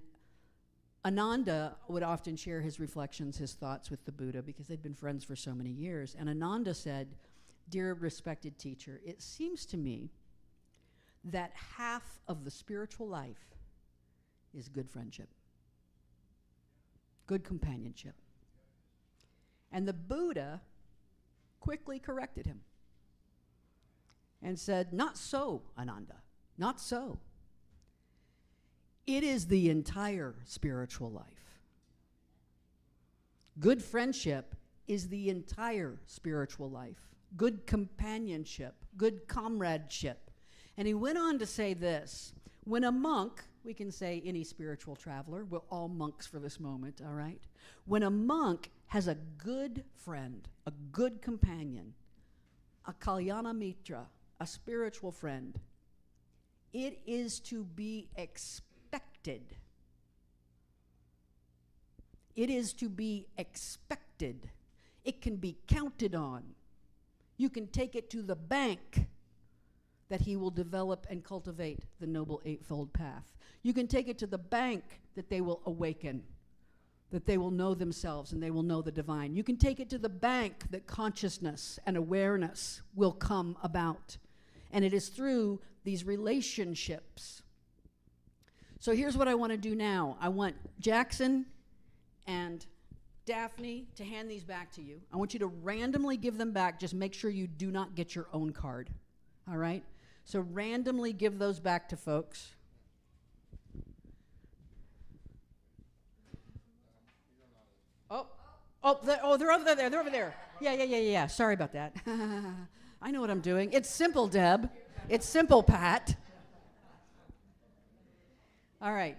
Ananda would often share his reflections, his thoughts with the Buddha, because they'd been friends for so many years. And Ananda said, "Dear respected teacher, it seems to me that half of the spiritual life is good friendship, good companionship. And the Buddha quickly corrected him and said, "Not so, Ananda, not so. It is the entire spiritual life. Good friendship is the entire spiritual life. Good companionship, good comradeship." And he went on to say this: when a monk, we can say any spiritual traveler, we're all monks for this moment, all right? When a monk has a good friend, a good companion, a kalyana mitra, a spiritual friend, it is to be expected. It is to be expected. It can be counted on. You can take it to the bank that he will develop and cultivate the Noble Eightfold Path. You can take it to the bank that they will awaken, that they will know themselves and they will know the divine. You can take it to the bank that consciousness and awareness will come about. And it is through these relationships. So here's what I want to do now. I want Jackson and Daphne to hand these back to you. I want you to randomly give them back. Just make sure you do not get your own card. All right? So randomly give those back to folks. They're over there. They're over there. Yeah. Sorry about that. I know what I'm doing. It's simple, Deb. It's simple, Pat. All right.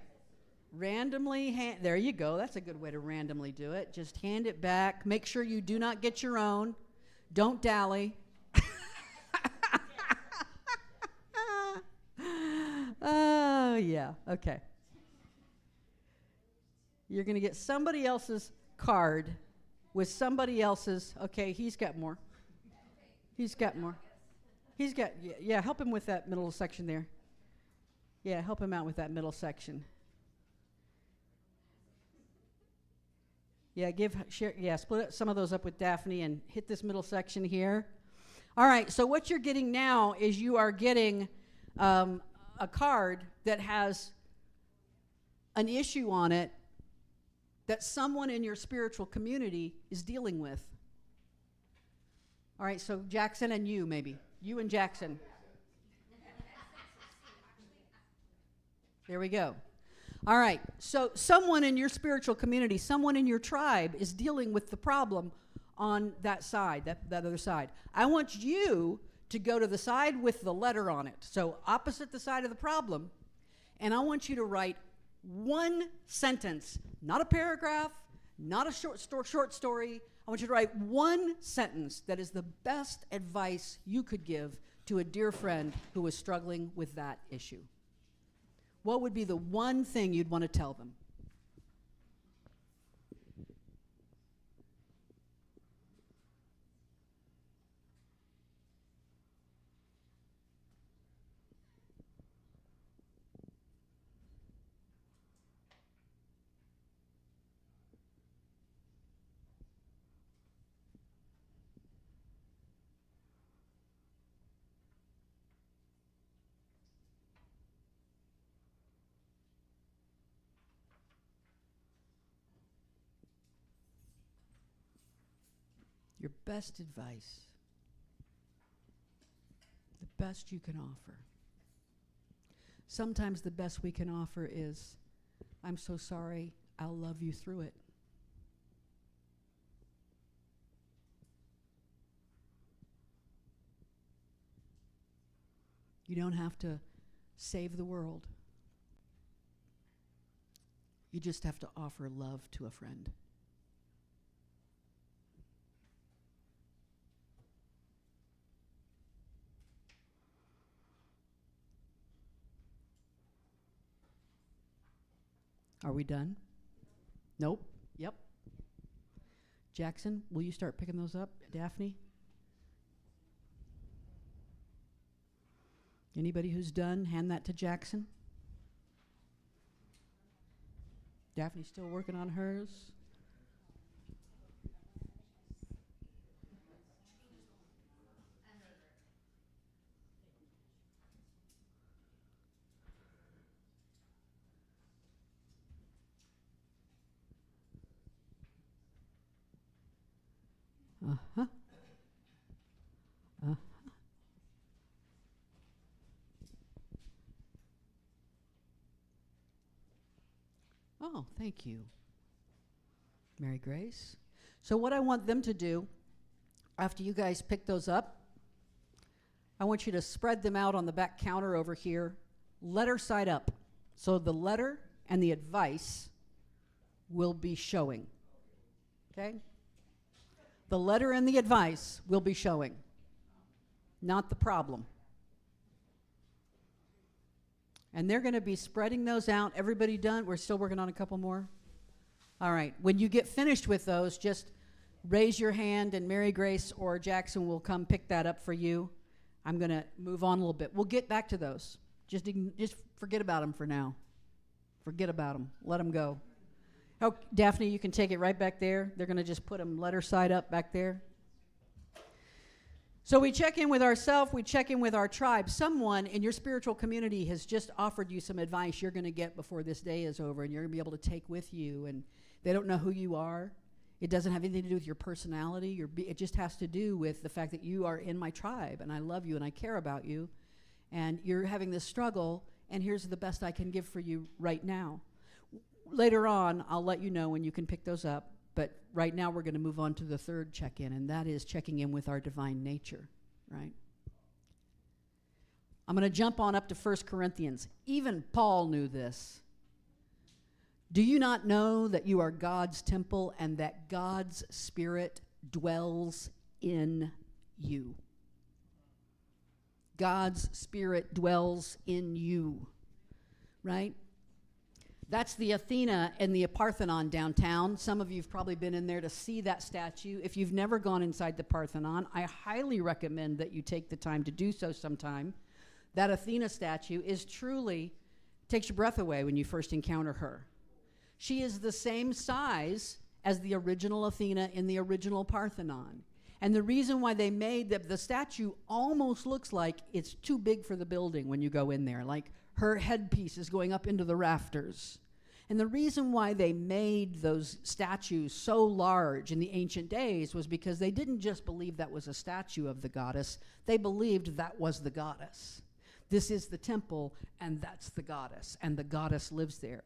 Randomly there you go. That's a good way to randomly do it. Just hand it back. Make sure you do not get your own. Don't dally. Oh, yeah. Okay. You're going to get somebody else's card with somebody else's. Okay, he's got more. He's got, yeah, help him with that middle section there. Yeah, help him out with that middle section. Yeah, split some of those up with Daphne and hit this middle section here. All right, so what you're getting now is you are getting a card that has an issue on it that someone in your spiritual community is dealing with. All right, so Jackson and you, maybe. You and Jackson. There we go. All right, so someone in your spiritual community, someone in your tribe is dealing with the problem on that side, that other side. I want you to go to the side with the letter on it, so opposite the side of the problem, and I want you to write one sentence, not a paragraph, not a short story. I want you to write one sentence that is the best advice you could give to a dear friend who is struggling with that issue. What would be the one thing you'd want to tell them? Your best advice, the best you can offer. Sometimes the best we can offer is, "I'm so sorry, I'll love you through it." You don't have to save the world. You just have to offer love to a friend. Are we done? Nope. Yep. Jackson, will you start picking those up? Daphne? Anybody who's done, hand that to Jackson. Daphne's still working on hers. Uh-huh. Uh-huh. Oh, thank you, Mary Grace. So what I want them to do, after you guys pick those up, I want you to spread them out on the back counter over here, letter side up. So the letter and the advice will be showing. Okay? The letter and the advice will be showing, not the problem. And they're going to be spreading those out. Everybody done? We're still working on a couple more? All right. When you get finished with those, just raise your hand and Mary Grace or Jackson will come pick that up for you. I'm going to move on a little bit. We'll get back to those. Just forget about them for now. Forget about them. Let them go. Oh, Daphne, you can take it right back there. They're going to just put them letter side up back there. So we check in with ourselves, we check in with our tribe. Someone in your spiritual community has just offered you some advice you're going to get before this day is over, and you're going to be able to take with you. And they don't know who you are. It doesn't have anything to do with your personality. It just has to do with the fact that you are in my tribe, and I love you, and I care about you. And you're having this struggle, and here's the best I can give for you right now. Later on, I'll let you know when you can pick those up. But right now, we're going to move on to the third check-in, and that is checking in with our divine nature, right? I'm going to jump on up to 1 Corinthians. Even Paul knew this. Do you not know that you are God's temple and that God's Spirit dwells in you? God's Spirit dwells in you, right? That's the Athena and the Parthenon downtown. Some of you have probably been in there to see that statue. If you've never gone inside the Parthenon, I highly recommend that you take the time to do so sometime. That Athena statue is truly, takes your breath away when you first encounter her. She is the same size as the original Athena in the original Parthenon. And the reason why they made the statue almost looks like it's too big for the building when you go in there, like her headpiece is going up into the rafters. And the reason why they made those statues so large in the ancient days was because they didn't just believe that was a statue of the goddess, they believed that was the goddess. This is the temple, and that's the goddess, and the goddess lives there.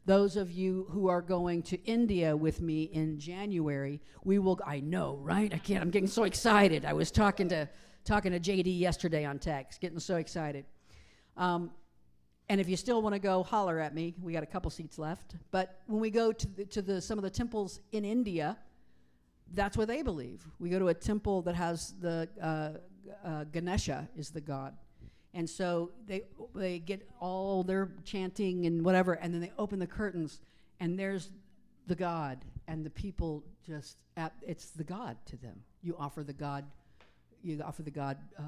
Those of you who are going to India with me in January, we will, I know, right? I'm getting so excited. I was talking to JD yesterday on text, getting so excited. And if you still want to go, holler at me. We got a couple seats left. But when we go to some of the temples in India, that's what they believe. We go to a temple that has the Ganesha is the god. And so they get all their chanting and whatever, and then they open the curtains, and there's the god, and the people just, it's the god to them. You offer the god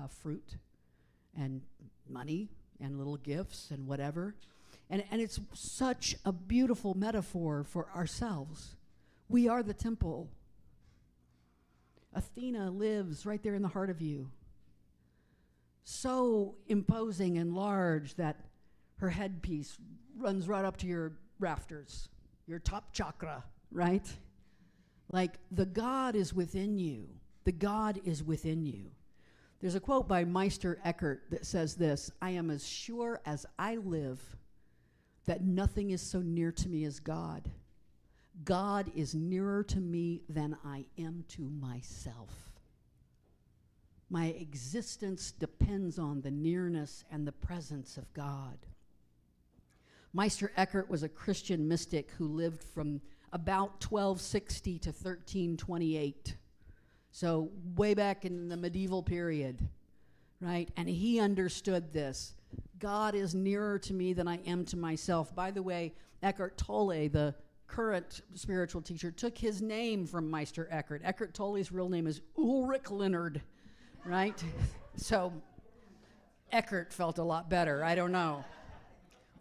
fruit and money and little gifts and whatever. And it's such a beautiful metaphor for ourselves. We are the temple. Athena lives right there in the heart of you. So imposing and large that her headpiece runs right up to your rafters, your top chakra, right? Like the God is within you. The God is within you. There's a quote by Meister Eckhart that says this: I am as sure as I live that nothing is so near to me as God. God is nearer to me than I am to myself. My existence depends on the nearness and the presence of God. Meister Eckhart was a Christian mystic who lived from about 1260 to 1328. So way back in the medieval period, right? And he understood this. God is nearer to me than I am to myself. By the way, Eckhart Tolle, the current spiritual teacher, took his name from Meister Eckhart. Eckhart Tolle's real name is Ulrich Leonard, right? So Eckhart felt a lot better. I don't know.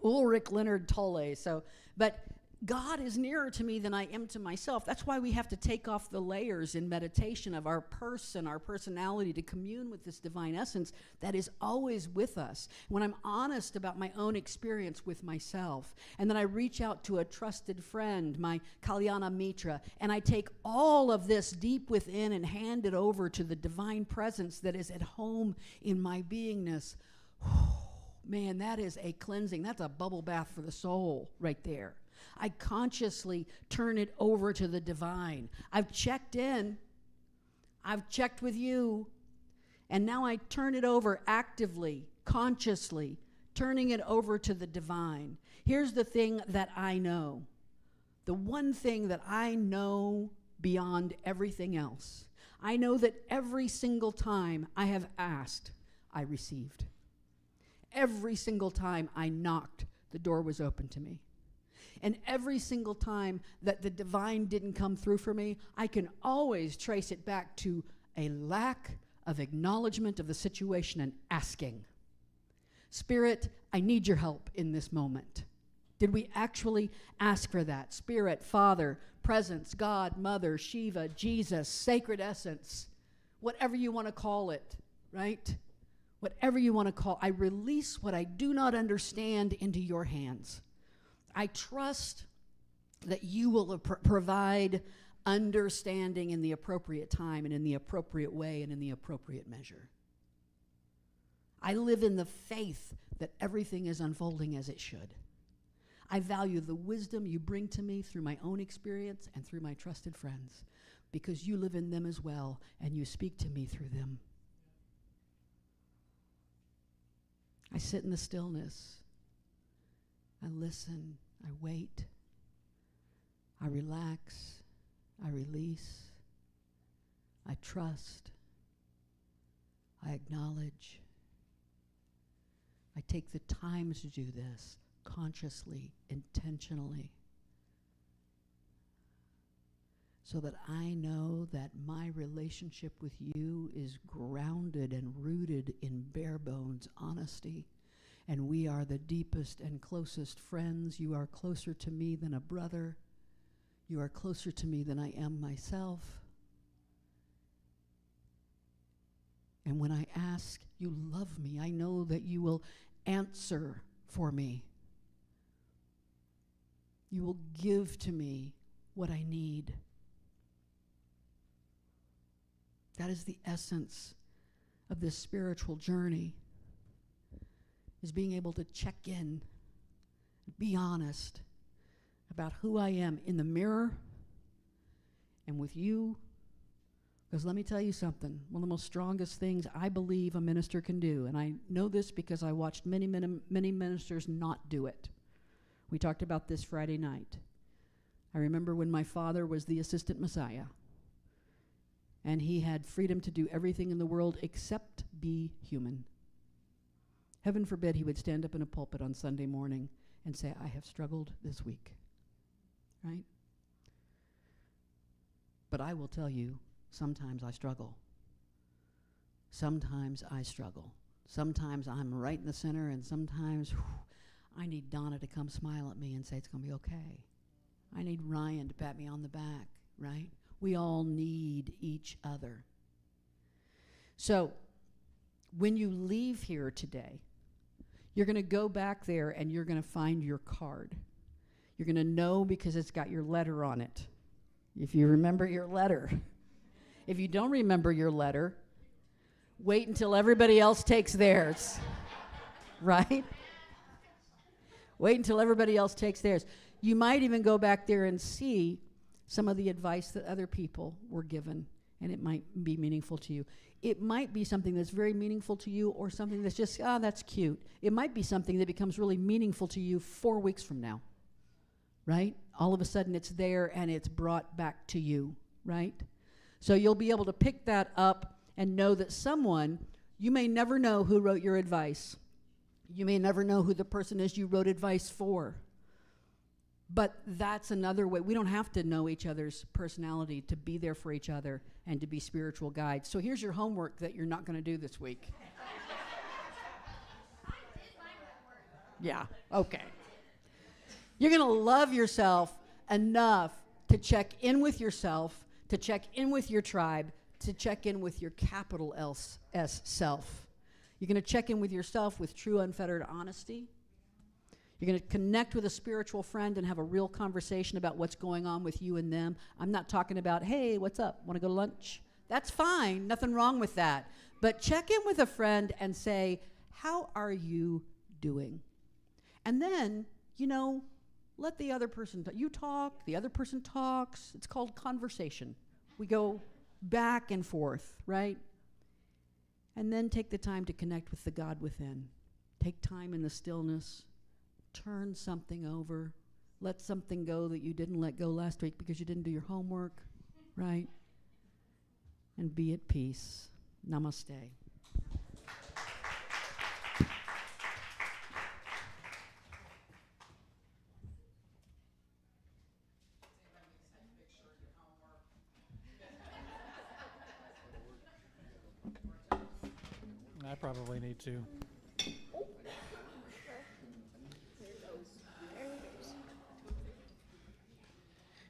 Ulrich Leonard Tolle. So, but God is nearer to me than I am to myself. That's why we have to take off the layers in meditation of our person, our personality, to commune with this divine essence that is always with us. When I'm honest about my own experience with myself, and then I reach out to a trusted friend, my Kalyana Mitra, and I take all of this deep within and hand it over to the divine presence that is at home in my beingness. Man, that is a cleansing. That's a bubble bath for the soul right there. I consciously turn it over to the divine. I've checked in. I've checked with you. And now I turn it over actively, consciously, turning it over to the divine. Here's the thing that I know. The one thing that I know beyond everything else. I know that every single time I have asked, I received. Every single time I knocked, the door was open to me. And every single time that the divine didn't come through for me, I can always trace it back to a lack of acknowledgement of the situation and asking, Spirit, I need your help in this moment. Did we actually ask for that? Spirit, Father, Presence, God, Mother, Shiva, Jesus, Sacred Essence, whatever you want to call it, right? Whatever you want to call, I release what I do not understand into your hands. I trust that you will provide understanding in the appropriate time and in the appropriate way and in the appropriate measure. I live in the faith that everything is unfolding as it should. I value the wisdom you bring to me through my own experience and through my trusted friends, because you live in them as well and you speak to me through them. I sit in the stillness. I listen, I wait, I relax, I release, I trust, I acknowledge. I take the time to do this consciously, intentionally, so that I know that my relationship with you is grounded and rooted in bare bones honesty. And we are the deepest and closest friends. You are closer to me than a brother. You are closer to me than I am myself. And when I ask, you love me. I know that you will answer for me. You will give to me what I need. That is the essence of this spiritual journey, is being able to check in, be honest about who I am in the mirror and with you. Because let me tell you something, one of the most strongest things I believe a minister can do, and I know this because I watched many ministers not do it. We talked about this Friday night. I remember when my father was the assistant Messiah, and he had freedom to do everything in the world except be human. Heaven forbid he would stand up in a pulpit on Sunday morning and say, I have struggled this week, right? But I will tell you, sometimes I struggle. Sometimes I struggle. Sometimes I'm right in the center, and sometimes I need Donna to come smile at me and say it's going to be okay. I need Ryan to pat me on the back, right? We all need each other. So when you leave here today, you're going to go back there and you're going to find your card. You're going to know because it's got your letter on it. If you remember your letter. If you don't remember your letter, wait until everybody else takes theirs. Right? Wait until everybody else takes theirs. You might even go back there and see some of the advice that other people were given, and it might be meaningful to you. It might be something that's very meaningful to you, or something that's just, that's cute. It might be something that becomes really meaningful to you 4 weeks from now, right? All of a sudden it's there and it's brought back to you, right? So you'll be able to pick that up and know that someone, you may never know who wrote your advice. You may never know who the person is you wrote advice for. But that's another way. We don't have to know each other's personality to be there for each other and to be spiritual guides. So here's your homework that you're not going to do this week. Yeah, okay. You're going to love yourself enough to check in with yourself, to check in with your tribe, to check in with your capital S self. You're going to check in with yourself with true, unfettered honesty. You're going to connect with a spiritual friend and have a real conversation about what's going on with you and them. I'm not talking about, hey, what's up? Want to go to lunch? That's fine. Nothing wrong with that. But check in with a friend and say, how are you doing? And then, let the other person, you talk, the other person talks. It's called conversation. We go back and forth, right? And then take the time to connect with the God within. Take time in the stillness. Turn something over. Let something go that you didn't let go last week because you didn't do your homework, right? And be at peace. Namaste. I probably need to.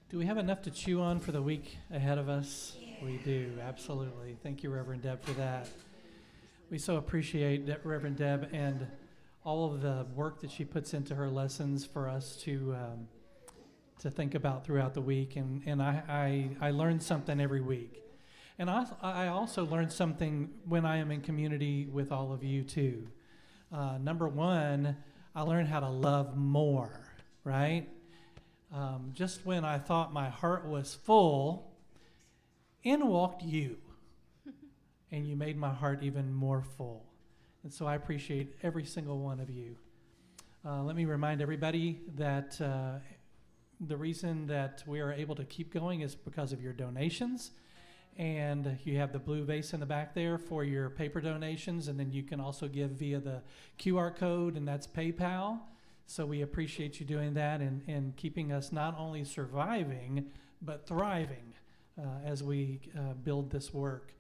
Do we have enough to chew on for the week ahead of us? Yeah. We do, absolutely. Thank you, Reverend Deb, for that. We so appreciate Reverend Deb and all of the work that she puts into her lessons for us to think about throughout the week. And I learn something every week. And I also learn something when I am in community with all of you, too. Number one, I learn how to love more, right? Just when I thought my heart was full, in walked you, and you made my heart even more full. And so I appreciate every single one of you. Let me remind everybody that the reason that we are able to keep going is because of your donations. And you have the blue vase in the back there for your paper donations, and then you can also give via the QR code, and that's PayPal. So we appreciate you doing that and keeping us not only surviving, but thriving as we build this work.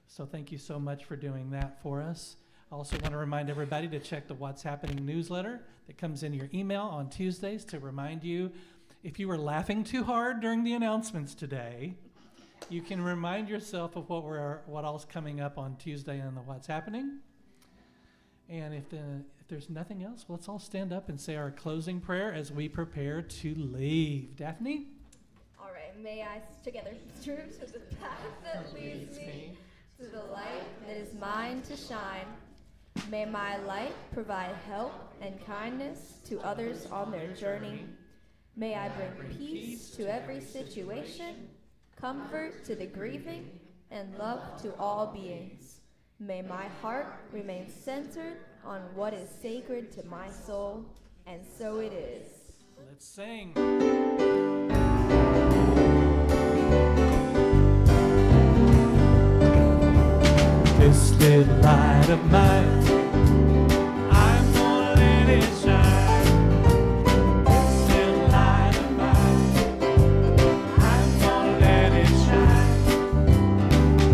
So thank you so much for doing that for us. I also want to remind everybody to check the What's Happening newsletter that comes in your email on Tuesdays to remind you, if you were laughing too hard during the announcements today, you can remind yourself of what all's coming up on Tuesday on the What's Happening. And if there's nothing else, let's all stand up and say our closing prayer as we prepare to leave. Daphne? All right, may I together turn to the path that leads me to the light that is mine to shine. May my light provide help and kindness to others on their journey. May I bring peace to every situation, comfort to the grieving, and love to all beings. May my heart remain centered on what is sacred to my soul, and so it is. Let's sing. This little light of mine, I'm gonna let it shine. This little light of mine, I'm gonna let it shine.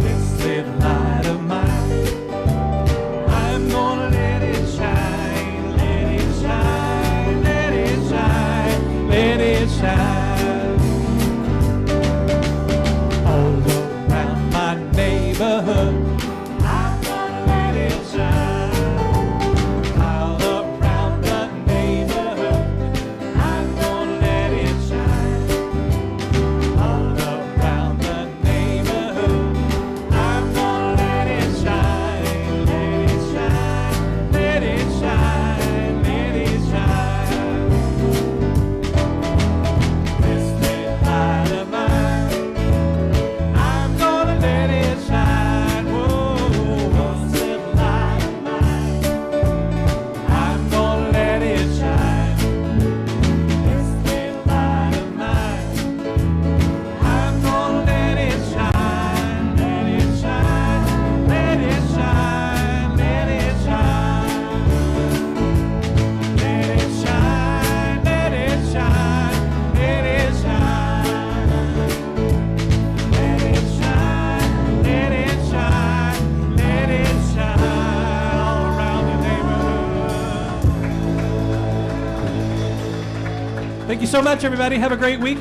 This little light of mine, I'm gonna let it shine, let it shine, let it shine, let it shine. All around my neighborhood, I'm gonna let it shine. All around the neighborhood, I'm gonna let it shine. All around the neighborhood, I'm gonna let it shine, let it shine, let it shine, let it shine. This little light of mine, I'm gonna let it shine. Whoa, this little light of mine, I'm gonna let it shine. This little light of mine, I'm gonna let it shine, let it shine, let it shine, let it shine. Let it shine, let it shine, let it shine. Let it shine, let it shine, let it shine all around the neighborhood. Thank you so much, everybody. Have a great week.